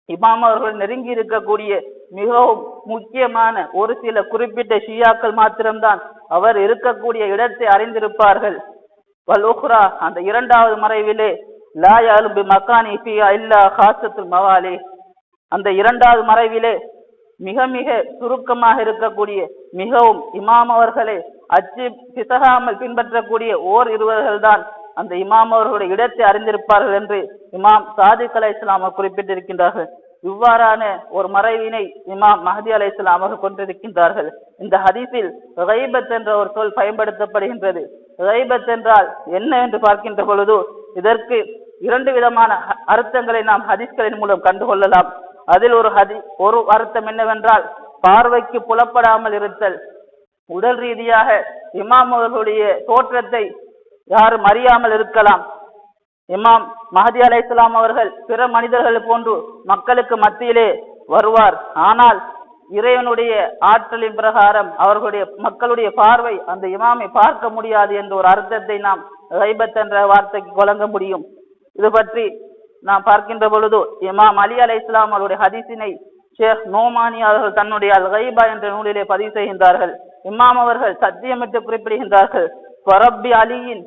இமாம் அவர்கள் நெருங்கி இருக்கக்கூடிய மிகவும் முக்கியமான ஒரு சில குறிப்பிட்ட ஷியாக்கள் மாத்திரம்தான் அவர் இருக்கக்கூடிய இடத்தை அறிந்திருப்பார்கள். வல் உக்ரா, அந்த இரண்டாவது மறைவிலே லா யாலும் பி மக்கானிஹி ஃபீஹா இல்லா ஹாஸத்துல் மவாலி. அந்த இரண்டாவது மறைவிலே மிக மிக சுருக்கமாக இருக்கக்கூடிய, மிகவும் இமாம் அவர்களை அச்சு பிசகாமல் பின்பற்றக்கூடிய ஓர் இருவர்கள் தான் அந்த இமாம் அவர்களுடைய இடத்தை அறிந்திருப்பார்கள் என்று இமாம் சாதிக் அலைஹிஸ்ஸலாம் அவர்கள் குறிப்பிட்டிருக்கின்றார்கள். இவ்வாறான ஒரு மறைவினை இமாம் மஹதி அலைஹிஸ்ஸலாம் அவர்கள் கொண்டிருக்கின்றார்கள். இந்த ஹதீஸில் கைபத் என்ற ஒரு சொல் பயன்படுத்தப்படுகின்றது. கைபத் என்றால் என்ன என்று பார்க்கின்ற பொழுது இதற்கு 2 விதமான அர்த்தங்களை நாம் ஹதீஸ்களின் மூலம் கண்டுகொள்ளலாம். அதில் ஒரு அர்த்தம் என்னவென்றால், பார்வைக்கு புலப்படாமல் இருத்தல். உடல் ரீதியாக இமாம் அவர்களுடைய தோற்றத்தை யாரும் அறியாமல் இருக்கலாம். இமாம் மஹதி அலைஹிஸ்ஸலாம் அவர்கள் பிற மனிதர்கள் போன்று மக்களுக்கு மத்தியிலே வருவார். ஆனால் இறைவனுடைய ஆற்றலின் பிரகாரம் அவர்களுடைய மக்களுடைய பார்வை அந்த இமாமை பார்க்க முடியாது என்ற ஒரு அர்த்தத்தை நாம் கைபத் என்ற வார்த்தைக்கு வழங்க முடியும். இது பற்றி நாம் பார்க்கின்ற பொழுது இமாம் அலி அலைஹிஸ்ஸலாம் அவருடைய ஹதீஸினை ஷேக் நோமானி அவர்கள் தன்னுடைய அல் கைபா என்ற நூலிலே பதிவு செய்கின்றார்கள். இமாம் அவர்கள் சத்தியமிட்டு குறிப்பிடுகின்றார்கள், வரப்பி அலியின்,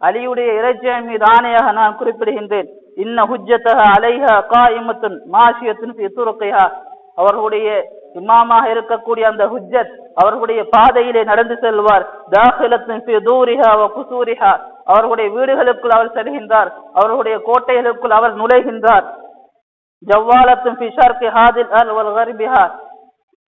அலியுடைய இறைச்சியின் மீது ஆணையாக நான் குறிப்பிடுகின்றேன், இன்ன ஹுஜ்ஜத்தஹ அலைஹா காயிமத்துன் மாஷியத்துன் ஃபி துருக்கிஹா, அவர்களுடைய இமாமாக இருக்கக்கூடிய அந்த ஹுஜ்ஜத் அவர்களுடைய பாதையிலே நடந்து செல்வார், தாஹிலத்துன் ஃபி தூரிஹா வ குசூரிஹா, அவர்களுடைய வீடுகளுக்குள் அவர் செல்கின்றார், அவர்களுடைய கோட்டைகளுக்குள் அவர் நுழைகின்றார், ஜவ்வாலத்துன் ஃபி ஷர்கி ஹாதில் அல் வல் கர்பிஹா,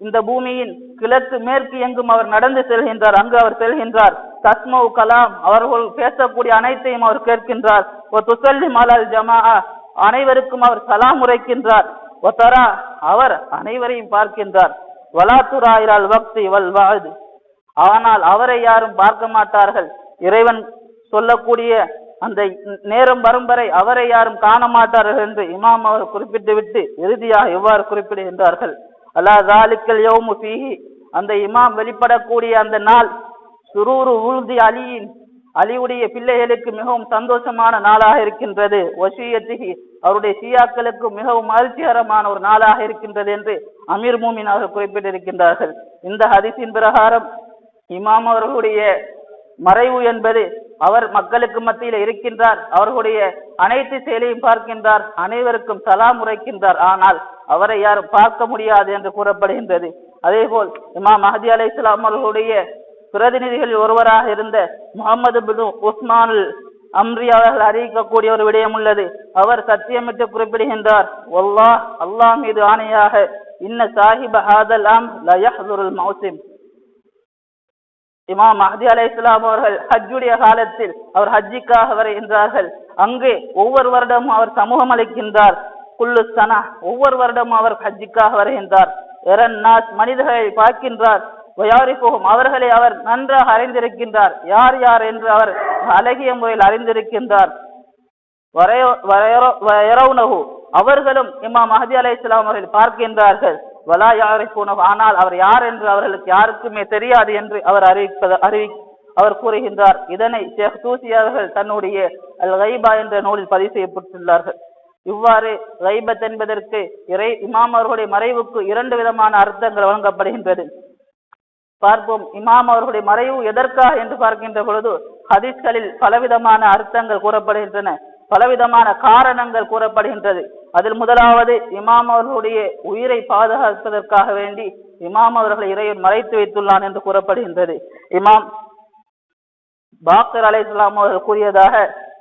இந்த பூமியின் கிழக்கு மேற்கு எங்கும் அவர் நடந்து செல்கின்றார், அங்கு அவர் செல்கின்றார், தஸ்மவு கலாம், அவர்கள் பேசக்கூடிய அனைத்தையும் அவர் கேட்கின்றார், துசல்லிம் அலல் ஜமாஅ, அனைவருக்கும் அவர் சலாம் உரைக்கின்றார், ஒத்தரா, அவர் அனைவரையும் பார்க்கின்றார், வலாத்துரா இலல் வக்தி வல் வஅத், ஆனால் அவரை யாரும் பார்க்க மாட்டார்கள், இறைவன் சொல்லக்கூடிய அந்த நேரம் வரும் வரை அவரை யாரும் காண மாட்டார்கள் என்று இமாம் அவர் குறிப்பிட்டு விட்டு இறுதியாக எவ்வாறு குறிப்பிடுகின்றார்கள், அல்லா ஜாலிக்கல் யௌமு ஃபீஹி, அந்த இமாம் வெளிப்படக்கூடிய அந்த நாள், சுரூரு உல்தி அலியின், அலியுடைய பிள்ளைகளுக்கு மிகவும் சந்தோஷமான நாளாக இருக்கின்றது, வஷியத்திஹி, அவருடைய ஷியாக்களுக்கு மிகவும் மகிழ்ச்சிகரமான ஒரு நாளாக இருக்கின்றது என்று அமீர் மூமின் அவர்கள் குறிப்பிட்டிருக்கின்றார்கள். இந்த ஹதீஸின் பிரகாரம் இமாம் அவர்களுடைய மறைவு என்பது, அவர் மக்களுக்கு மத்தியில் இருக்கின்றார், அவர்களுடைய அனைத்து செயலையும் பார்க்கின்றார், அனைவருக்கும் சலாம் உரைக்கின்றார், ஆனால் அவரை யாரும் பார்க்க முடியாது என்று கூறப்படுகின்றது. அதே போல் இமாம் மஹதி அலைஹிஸ்ஸலாம் அவர்களுடைய பிரதிநிதிகளில் ஒருவராக இருந்த முகமது பின் உஸ்மான் அம்ரி அவர்கள் அறிவிக்கக்கூடிய ஒரு விடயம் உள்ளது. அவர் சத்தியமிட்டு குறிப்பிடுகின்றார், வல்லாஹ், அல்லாஹ் மீது ஆணையாக, இன்ன சாஹிப ஹாதல் அம் லா யஹ்துருல் மௌசிம், இமாம் மஹதி அலைஹிஸ்ஸலாம் அவர்கள் ஹஜ்ஜுடைய காலத்தில் அவர் ஹஜ்ஜிக்காக வருகின்றார்கள், அங்கு ஒவ்வொரு வருடமும் அவர் சமூகம் அளிக்கின்றார், குல்லு சனா, ஒவ்வொரு வருடமும் அவர் ஹஜ்ஜிக்காக வருகின்றார், எரன்னாஸ், மனிதர்களை பார்க்கின்றார், வயாரிஃபுஹும், அவர்களை அவர் நன்றாக அறிந்திருக்கின்றார், யார் யார் என்று அவர் அழகிய முறையில் அறிந்திருக்கின்றார், வயரவுனஹு, அவர்களும் இமாம் மஹதி அலைஹிஸ்ஸலாம் அவர்கள் பார்க்கின்றார்கள், வலா யாரிஃபுனஹு, ஆனால் அவர் யார் என்று அவர்களுக்கு யாருக்குமே தெரியாது என்று அவர் அவர் கூறுகின்றார். இதனை ஷேக் தூசி அவர்கள் தன்னுடைய அல் கைபா என்ற நூலில் பதிவு செய்யப்பட்டுள்ளார்கள். இவ்வாறு கைபத் என்பதற்கு இமாம் அவர்களுடைய மறைவுக்கு இரண்டு விதமான அர்த்தங்கள் வழங்கப்படுகின்றது. பார்ப்போம், இமாம் அவர்களுடைய மறைவு எதற்காக என்று பார்க்கின்ற பொழுது ஹதீஸ்களில் பலவிதமான அர்த்தங்கள் கூறப்படுகின்றன, பலவிதமான காரணங்கள் கூறப்படுகின்றது. அதில் முதலாவது, இமாம் அவர்களுடைய உயிரை பாதுகாப்பதற்காக வேண்டி இமாம் அவர்களை இறைவன் மறைத்து வைத்துள்ளான் என்று கூறப்படுகின்றது. இமாம் பாக்கர் அலைஹிஸ்ஸலாம் அவர்கள் கூறியதாக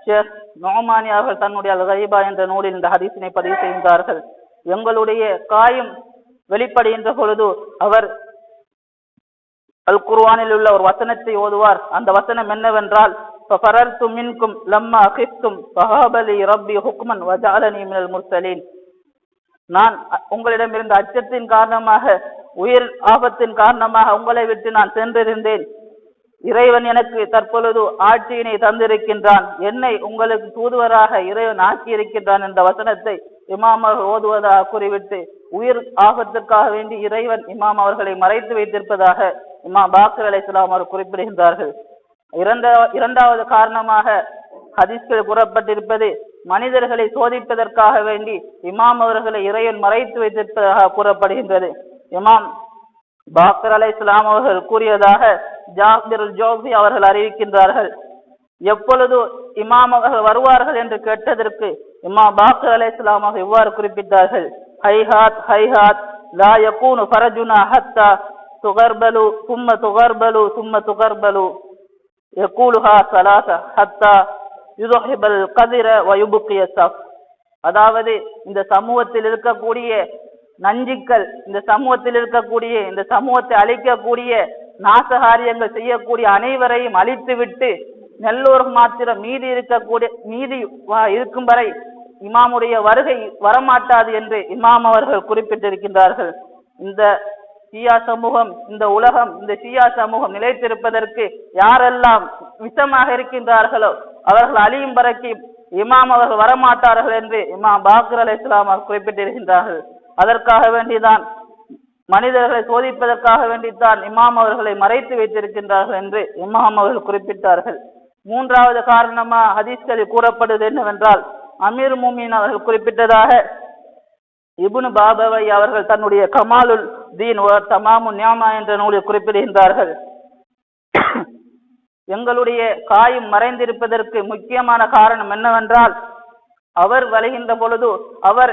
ஷேக் நோமானி அவர்கள் தன்னுடைய அல் கைபா என்ற நூலில் இந்த ஹதீஸினை பதிவு செய்கின்றார்கள். எங்களுடைய காயம் வெளிப்படுகின்ற பொழுது அவர் அல் குர்ஆனில் உள்ள ஒரு வசனத்தை ஓதுவார். அந்த வசனம் என்னவென்றால், ஃபஃபரர்து மின்கும் லம்மா கிஃப்தும் ஃபஹாபலி ரப்பி ஹுக்மன் வஜஅலனி மினல் முர்சலீன், நான் உங்களிடமிருந்த அச்சத்தின் காரணமாக, உயிர் ஆபத்தின் காரணமாக உங்களை விட்டு நான் சென்றிருந்தேன், இறைவன் எனக்கு தற்பொழுது ஆட்சியினை தந்திருக்கின்றான், என்னை உங்களுக்கு தூதுவராக இறைவன் ஆக்கியிருக்கின்றான் என்ற வசனத்தை இமாம் அவர்கள் ஓதுவதாக கூறிவிட்டு, உயிர் ஆபத்திற்காக வேண்டி இறைவன் இமாம் அவர்களை மறைத்து வைத்திருப்பதாக இமாம் பாக்கர் அலைஹிஸ்ஸலாம் அவர்கள் குறிப்பிடுகின்றார்கள். இரண்டாவது காரணமாக ஹதீஸ்கள் கூறப்பட்டிருப்பது, மனிதர்களை சோதிப்பதற்காக வேண்டி இமாம் அவர்களை இறைவன் மறைத்து வைத்திருப்பதாக கூறப்படுகின்றது. இமாம் பாக்கர் அலைஹிஸ்ஸலாம் அவர்கள் கூறியதாக ஜாபிர் ஜோபி அவர்கள் அறிவிக்கின்றார்கள், எப்பொழுது இமாம் அவர்கள் வருவார்கள் என்று கேட்டதற்கு இமாம் பாக்கர் அலைஹிஸ்ஸலாம் அவர்கள் இவ்வாறு குறிப்பிட்டார்கள், ஹைஹாத் ஹைஹாத் லா யகூனு ஃபரஜுனா ஹத்தா துகர்பலு சும்ம துகர்பலு சும்ம துகர்பலு யகூலுஹா ஸலாஸ ஹத்தா யுதுஹிபல் கதிர வ யுப்கிய ஸஃப், அதாவது இந்த சமூகத்தில் இருக்கக்கூடிய நஞ்சுக்கள், இந்த சமூகத்தில் இருக்கக்கூடிய, இந்த சமூகத்தை அழிக்கக்கூடிய நாசகாரியங்கள் செய்யக்கூடிய அனைவரையும் அழித்துவிட்டு நல்லோர் மாத்திரம் மீதி இருக்கும் வரை இமாமுடைய வருகை வரமாட்டாது என்று இமாம் அவர்கள் குறிப்பிட்டிருக்கின்றார்கள். இந்த ஷியா சமூகம், இந்த உலகம், இந்த ஷியா சமூகம் நிலைத்திருப்பதற்கு யாரெல்லாம் மிச்சமாக இருக்கின்றார்களோ அவர்கள் அழியும் வரைக்கும் இமாம் அவர்கள் வரமாட்டார்கள் என்று இமாம் பாக்கர் அலைஹிஸ்ஸலாம் அவர்கள் குறிப்பிட்டிருக்கின்றார்கள். அதற்காக வேண்டிதான், மனிதர்களை சோதிப்பதற்காக வேண்டித்தான் இமாம் அவர்களை மறைத்து வைத்திருக்கின்றார்கள் என்று இமாம் அவர்கள் குறிப்பிட்டார்கள். மூன்றாவது காரணமாக ஹதீஸ்களில் கூறப்படுவது என்னவென்றால், அமீர் மூமின் அவர்கள் குறிப்பிட்டதாக இப்னு பாபவை அவர்கள் தன்னுடைய கமாலுல் தீன் தமாமு நியாமா என்ற நூலில் குறிப்பிடுகின்றார்கள். எங்களுடைய காயம் மறைந்திருப்பதற்கு முக்கியமான காரணம் என்னவென்றால், அவர் வருகின்ற பொழுது அவர்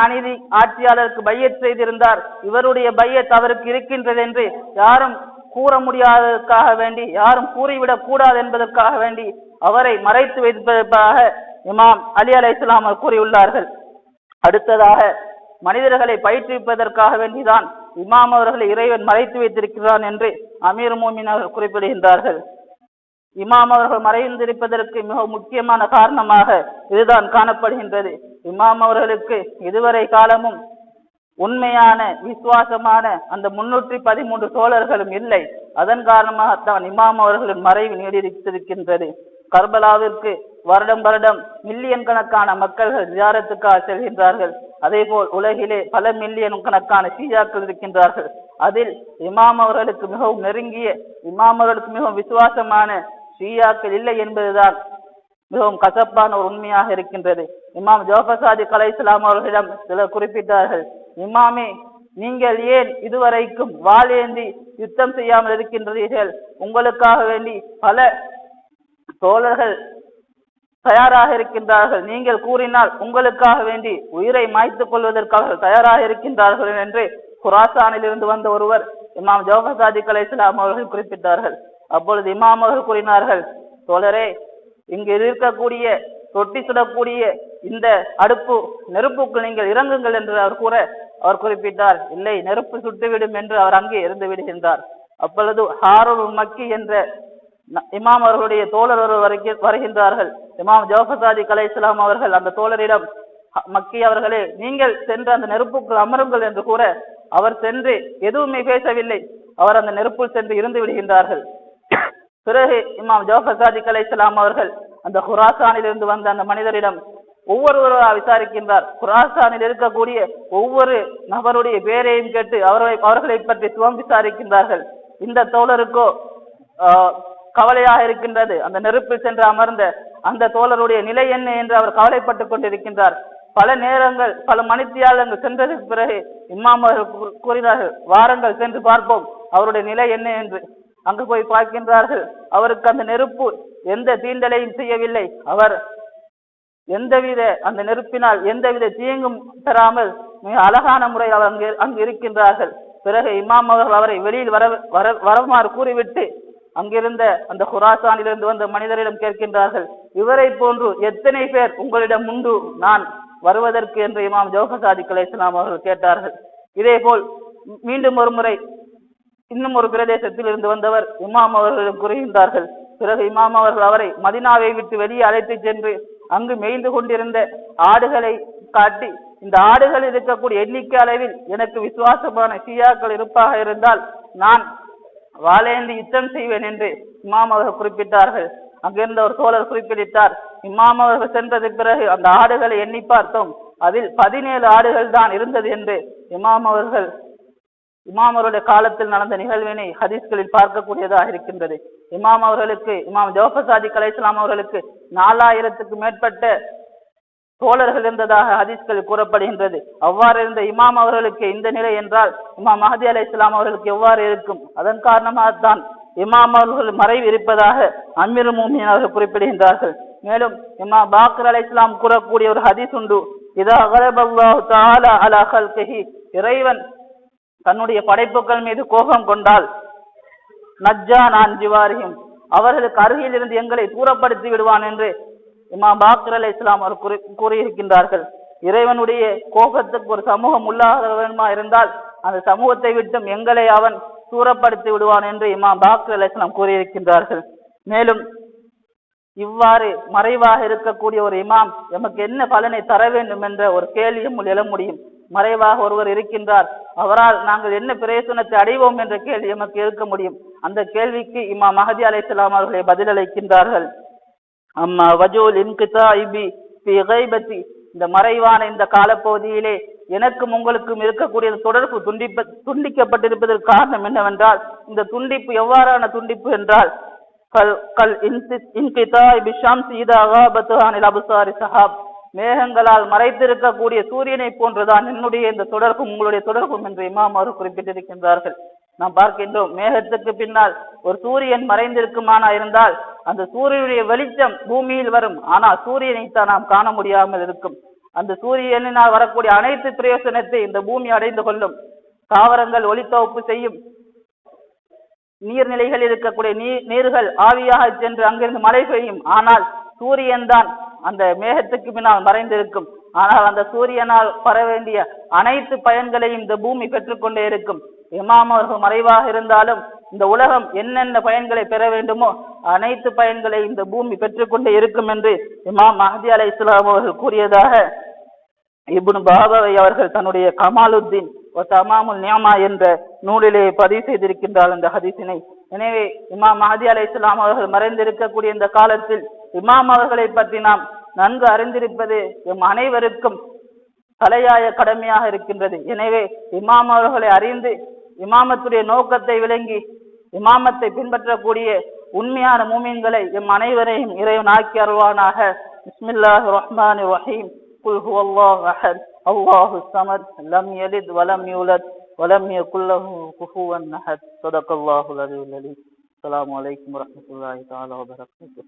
அநீதி ஆட்சியாளருக்கு பையத் செய்திருந்தார். இவருடைய பையத் அவருக்கு இருக்கின்றது என்று யாரும் கூற முடியாததற்காக வேண்டி, யாரும் கூறிவிடக் கூடாது என்பதற்காக வேண்டி அவரை மறைத்து வைப்பதற்காக இமாம் அலி அலைஹிஸ்ஸலாம் கூறியுள்ளார்கள். அடுத்ததாக மனிதர்களை பயிற்றுவிப்பதற்காக வேண்டிதான் இமாம் அவர்களை இறைவன் மறைத்து வைத்திருக்கிறான் என்று அமீர் மோமின் அவர்கள் குறிப்பிடுகின்றார்கள். இமாம் அவர்கள் மறைந்திருப்பதற்கு மிக முக்கியமான காரணமாக இதுதான் காணப்படுகின்றது. இமாம் அவர்களுக்கு இதுவரை காலமும் உண்மையான விசுவாசமான அந்த 313 தோழர்களும் இல்லை. அதன் காரணமாகத்தான் இமாம் அவர்களின் மறைவு நீடித்திருக்கின்றது. கர்பலாவிற்கு வருடம் வருடம் மில்லியன் கணக்கான மக்கள்கள் ஜியாரத்துக்காக செல்கின்றார்கள். அதே போல் உலகிலே பல மில்லியன் கணக்கான ஷியாக்கள் இருக்கின்றார்கள். அதில் இமாம் அவர்களுக்கு மிகவும் நெருங்கிய, இமாம் அவர்களுக்கு மிகவும் விசுவாசமான ஷியாக்கள் இல்லை என்பதுதான் மிகவும் கசப்பான ஒரு உண்மையாக இருக்கின்றது. இமாம் ஜாஃபர் சாதிக் அலைஹிஸ்ஸலாம் அவர்களிடம் சிலர் குறிப்பிட்டார்கள், இமாமே, நீங்கள் ஏன் இதுவரைக்கும் வாளேந்தி யுத்தம் செய்யாமல் இருக்கின்றீர்கள்? உங்களுக்காக வேண்டி பல தோழர்கள் தயாராக இருக்கின்றார்கள். நீங்கள் கூறினால் உங்களுக்காக வேண்டி உயிரை மாய்த்துக் கொள்வதற்காக தயாராக இருக்கின்றார்கள் என்று குராசானில் இருந்து வந்த ஒருவர் இமாம் ஜாஃபர் சாதிக் அலைஹிஸ்ஸலாம் அவர்கள் குறிப்பிட்டார்கள். அப்பொழுது இமாம் அவர்கள் கூறினார்கள், தோழரே, இங்கு இருக்கக்கூடிய தொட்டி சுடக்கூடிய இந்த அடுப்பு நெருப்புக்குள் நீங்கள் இறங்குங்கள் என்று அவர் கூற, அவர் குறிப்பிட்டார், இல்லை, நெருப்பு சுட்டுவிடும் என்று அவர் அங்கே இருந்து விடுகின்றார். அப்பொழுது ஹாரூன் மக்கி என்ற இமாம் அவர்களுடைய தோழர் வருகின்றார்கள். இமாம் ஜாஃபர் சாதிக் அலைஹிஸ்ஸலாம் அவர்கள் அந்த தோழரிடம், மக்கி அவர்களே, நீங்கள் சென்று அந்த நெருப்புக்குள் அமருங்கள் என்று கூற, அவர் சென்று எதுவுமே பேசவில்லை. அவர் அந்த நெருப்புள் சென்று இருந்து விடுகின்றார்கள். பிறகு இமாம் ஜாஃபர் சாதிக் அலைஹிஸ்ஸலாம் அவர்கள் அந்த குராசானில் இருந்து வந்த அந்த மனிதரிடம் ஒவ்வொருவராக விசாரிக்கின்றார். குராசானில் இருக்கக்கூடிய ஒவ்வொரு நபருடைய பேரையும் கேட்டு அவர்களை பற்றி துவம் விசாரிக்கின்றார்கள். இந்த தோழருக்கோ கவலையாக இருக்கின்றது. அந்த நெருப்பில் சென்று அமர்ந்த அந்த தோழருடைய நிலை என்ன என்று அவர் கவலைப்பட்டுக் கொண்டிருக்கின்றார். பல நேரங்கள், பல மணித்தியாலங்கள் சென்றதற்கு பிறகு இமாம் அவர்கள் கூறினார்கள், வாருங்கள் சென்று பார்ப்போம் அவருடைய நிலை என்ன என்று. அங்கு போய் பார்க்கின்றார்கள். அவருக்கு அந்த நெருப்பு எந்த தீண்டலையும் செய்யவில்லை. அவர் அந்த நெருப்பினால் எந்தவித தீங்கும் பெறாமல் மிக அழகான முறையில் அவர் அங்கு இருக்கின்றார்கள். பிறகு இமாம் அவர்கள் அவரை வெளியில் வரமாறு கூறிவிட்டு அங்கிருந்த அந்த குராசானிலிருந்து வந்த மனிதரிடம் கேட்கின்றார்கள், இவரை போன்று எத்தனை பேர் உங்களிடம் உண்டு நான் வருவதற்கு என்று இமாம் ஜாஃபர் சாதிக் அலைஹிஸ்ஸலாம் அவர்கள் கேட்டார்கள். இதே போல் மீண்டும் ஒரு முறை இன்னும் ஒரு பிரதேசத்தில் இருந்து வந்தவர் இமாம் அவர்களிடம் கூறுகின்றார்கள். பிறகு இமாம் அவர்கள் அவரை மதினாவை விட்டு வெளியே அழைத்து சென்று அங்கு மேய்ந்து கொண்டிருந்த ஆடுகளை காட்டி, இந்த ஆடுகள் இருக்கக்கூடிய எண்ணிக்கை அளவில் எனக்கு விசுவாசமான ஷியாக்கள் இருப்பாக இருந்தால் நான் வாளேந்தி யுத்தம் செய்வேன் என்று இமாம் அவர்கள் குறிப்பிட்டார்கள். அங்கிருந்த ஒரு தோழர் குறிப்பிட்டார், இமாம் அவர்கள் சென்றதுக்கு பிறகு அந்த ஆடுகளை எண்ணி பார்த்தோம், அதில் 17 ஆடுகள் தான் இருந்தது என்று இமாம் அவருடைய காலத்தில் நடந்த நிகழ்வினை ஹதீஸ்களில் பார்க்கக்கூடியதாக இருக்கின்றது. இமாம் அவர்களுக்கு, இமாம் ஜாஃபர் சாதிக் அலைஹிஸ்ஸலாம் அவர்களுக்கு 4000க்கு மேற்பட்ட தோழர்கள் இருந்ததாக ஹதீஸ்களில் கூறப்படுகின்றது. அவ்வாறு இருந்த இமாம் அவர்களுக்கு இந்த நிலை என்றால் இமாம் மஹதி அலைஹிஸ்ஸலாம் அவர்களுக்கு எவ்வாறு இருக்கும்? அதன் காரணமாகத்தான் இமாம் அவர்கள் மறைவு இருப்பதாக அமீர் மோமின் அவர்கள் குறிப்பிடுகின்றார்கள். மேலும் இமாம் பாக்கர் அலைஹிஸ்ஸலாம் கூறக்கூடிய ஒரு ஹதீஸ் உண்டு, இதா கலபல்லாஹு தஆலா அலா கல்கிஹி, இறைவன் தன்னுடைய படைப்புகள் மீது கோபம் கொண்டால் நஜ்ஜான் அன் ஜிவாரிஹிம், அவர்களுக்கு அருகில் இருந்து எங்களை தூரப்படுத்தி விடுவான் என்று இமாம் பாக்கர் அலைஹிஸ்ஸலாம் அவர் கூறியிருக்கின்றார்கள். இறைவனுடைய கோபத்துக்கு ஒரு சமூகம் உள்ளாதவனுமா இருந்தால் அந்த சமூகத்தை விட்டும் எங்களை அவன் தூரப்படுத்தி விடுவான் என்று இமாம் பாக்கர் அலைஹிஸ்ஸலாம் கூறியிருக்கின்றார்கள். மேலும் இவ்வாறு மறைவாக இருக்கக்கூடிய ஒரு இமாம் எமக்கு என்ன பலனை தர வேண்டும் என்ற ஒரு கேள்வியும் எழ முடியும். மறைவாக ஒருவர் இருக்கின்றார், அவரால் நாங்கள் என்ன பிரயோசனத்தை அடைவோம் என்ற கேள்வி எமக்கு இருக்க முடியும். அந்த கேள்விக்கு இமாம் மஹதி அலைஹிஸ்ஸலாம் அவர்களை பதிலளிக்கின்றார்கள். அம்மா வஜூல் இன்கிதாஇபி ஃபீ கைபதி, இந்த மறைவான இந்த காலப்பகுதியிலே எனக்கும் உங்களுக்கும் இருக்கக்கூடிய தொடர்பு துண்டிக்கப்பட்டிருப்பதற்கு காரணம் என்னவென்றால், இந்த துண்டிப்பு எவ்வாறான துண்டிப்பு என்றால், மேகங்களால் மறைத்திருக்கக்கூடிய சூரியனை போன்றுதான் என்னுடைய இந்த தொடர்பும் உங்களுடைய தொடர்பும் என்று இமாம் அவர் குறிப்பிட்டிருக்கின்றார்கள். நாம் பார்க்கின்றோம், மேகத்துக்கு பின்னால் ஒரு சூரியன் மறைந்திருக்குமானா இருந்தால் அந்த சூரியனுடைய வெளிச்சம் பூமியில் வரும். ஆனால் சூரியனைத்தான் நாம் காண முடியாமல் இருக்கும். அந்த சூரியனால் வரக்கூடிய அனைத்து பிரயோசனத்தை இந்த பூமி அடைந்து கொள்ளும். தாவரங்கள் ஒளித்தொகுப்பு செய்யும். நீர்நிலைகள் இருக்கக்கூடிய நீர்கள் ஆவியாக சென்று அங்கிருந்து மழை பெய்யும். ஆனால் சூரியன் தான் அந்த மேகத்துக்கு பின்னால் மறைந்திருக்கும். ஆனால் அந்த சூரியனால் பெற வேண்டிய அனைத்து பயன்களையும் இந்த பூமி பெற்றுக்கொண்டே இருக்கும். இமாம் அவர்கள் மறைவாக இருந்தாலும் இந்த உலகம் என்னென்ன பயன்களை பெற வேண்டுமோ அனைத்து பயன்களை இந்த பூமி பெற்றுக்கொண்டே இருக்கும் என்று இமாம் மஹ்தி அலைஹிஸ்ஸலாம் அவர்கள் கூறியதாக இப்னு பாபாவை அவர்கள் தன்னுடைய கமாலுத்தீன் தமாமுல் நியாமா என்ற நூலிலே பதிவு செய்திருக்கின்றார் அந்த ஹதீஸினை. எனவே இமாம் மஹ்தி அலைஹிஸ்ஸலாம் அவர்கள் மறைந்திருக்கக்கூடிய இந்த காலத்தில் இமாம் அவர்களை பற்றி நாம் நன்கு அறிந்திருப்பது எம் அனைவருக்கும் தலையாய கடமையாக இருக்கின்றது. எனவே இமாம் அவர்களை அறிந்து இமாமத்துடைய நோக்கத்தை விளங்கி இமாமத்தை பின்பற்றக்கூடிய உண்மையான மூமின்களை எம் அனைவரையும் இறைவன் ஆக்கி அருள்வானாக. பிஸ்மில்லாஹிர் ரஹ்மானிர் ரஹீம். குல் ஹுவல்லாஹு அஹத் அல்லாஹு ஸமத் லம் யலித் வலம் யூலத் வலம் யகுல் லஹு குஃபுவன் அஹத். ஸதகல்லாஹுல் அலியுல் அலீம். அஸ்ஸலாமு அலைக்கும் வரஹ்மத்துல்லாஹி தஆலா வபரகாத்துஹு.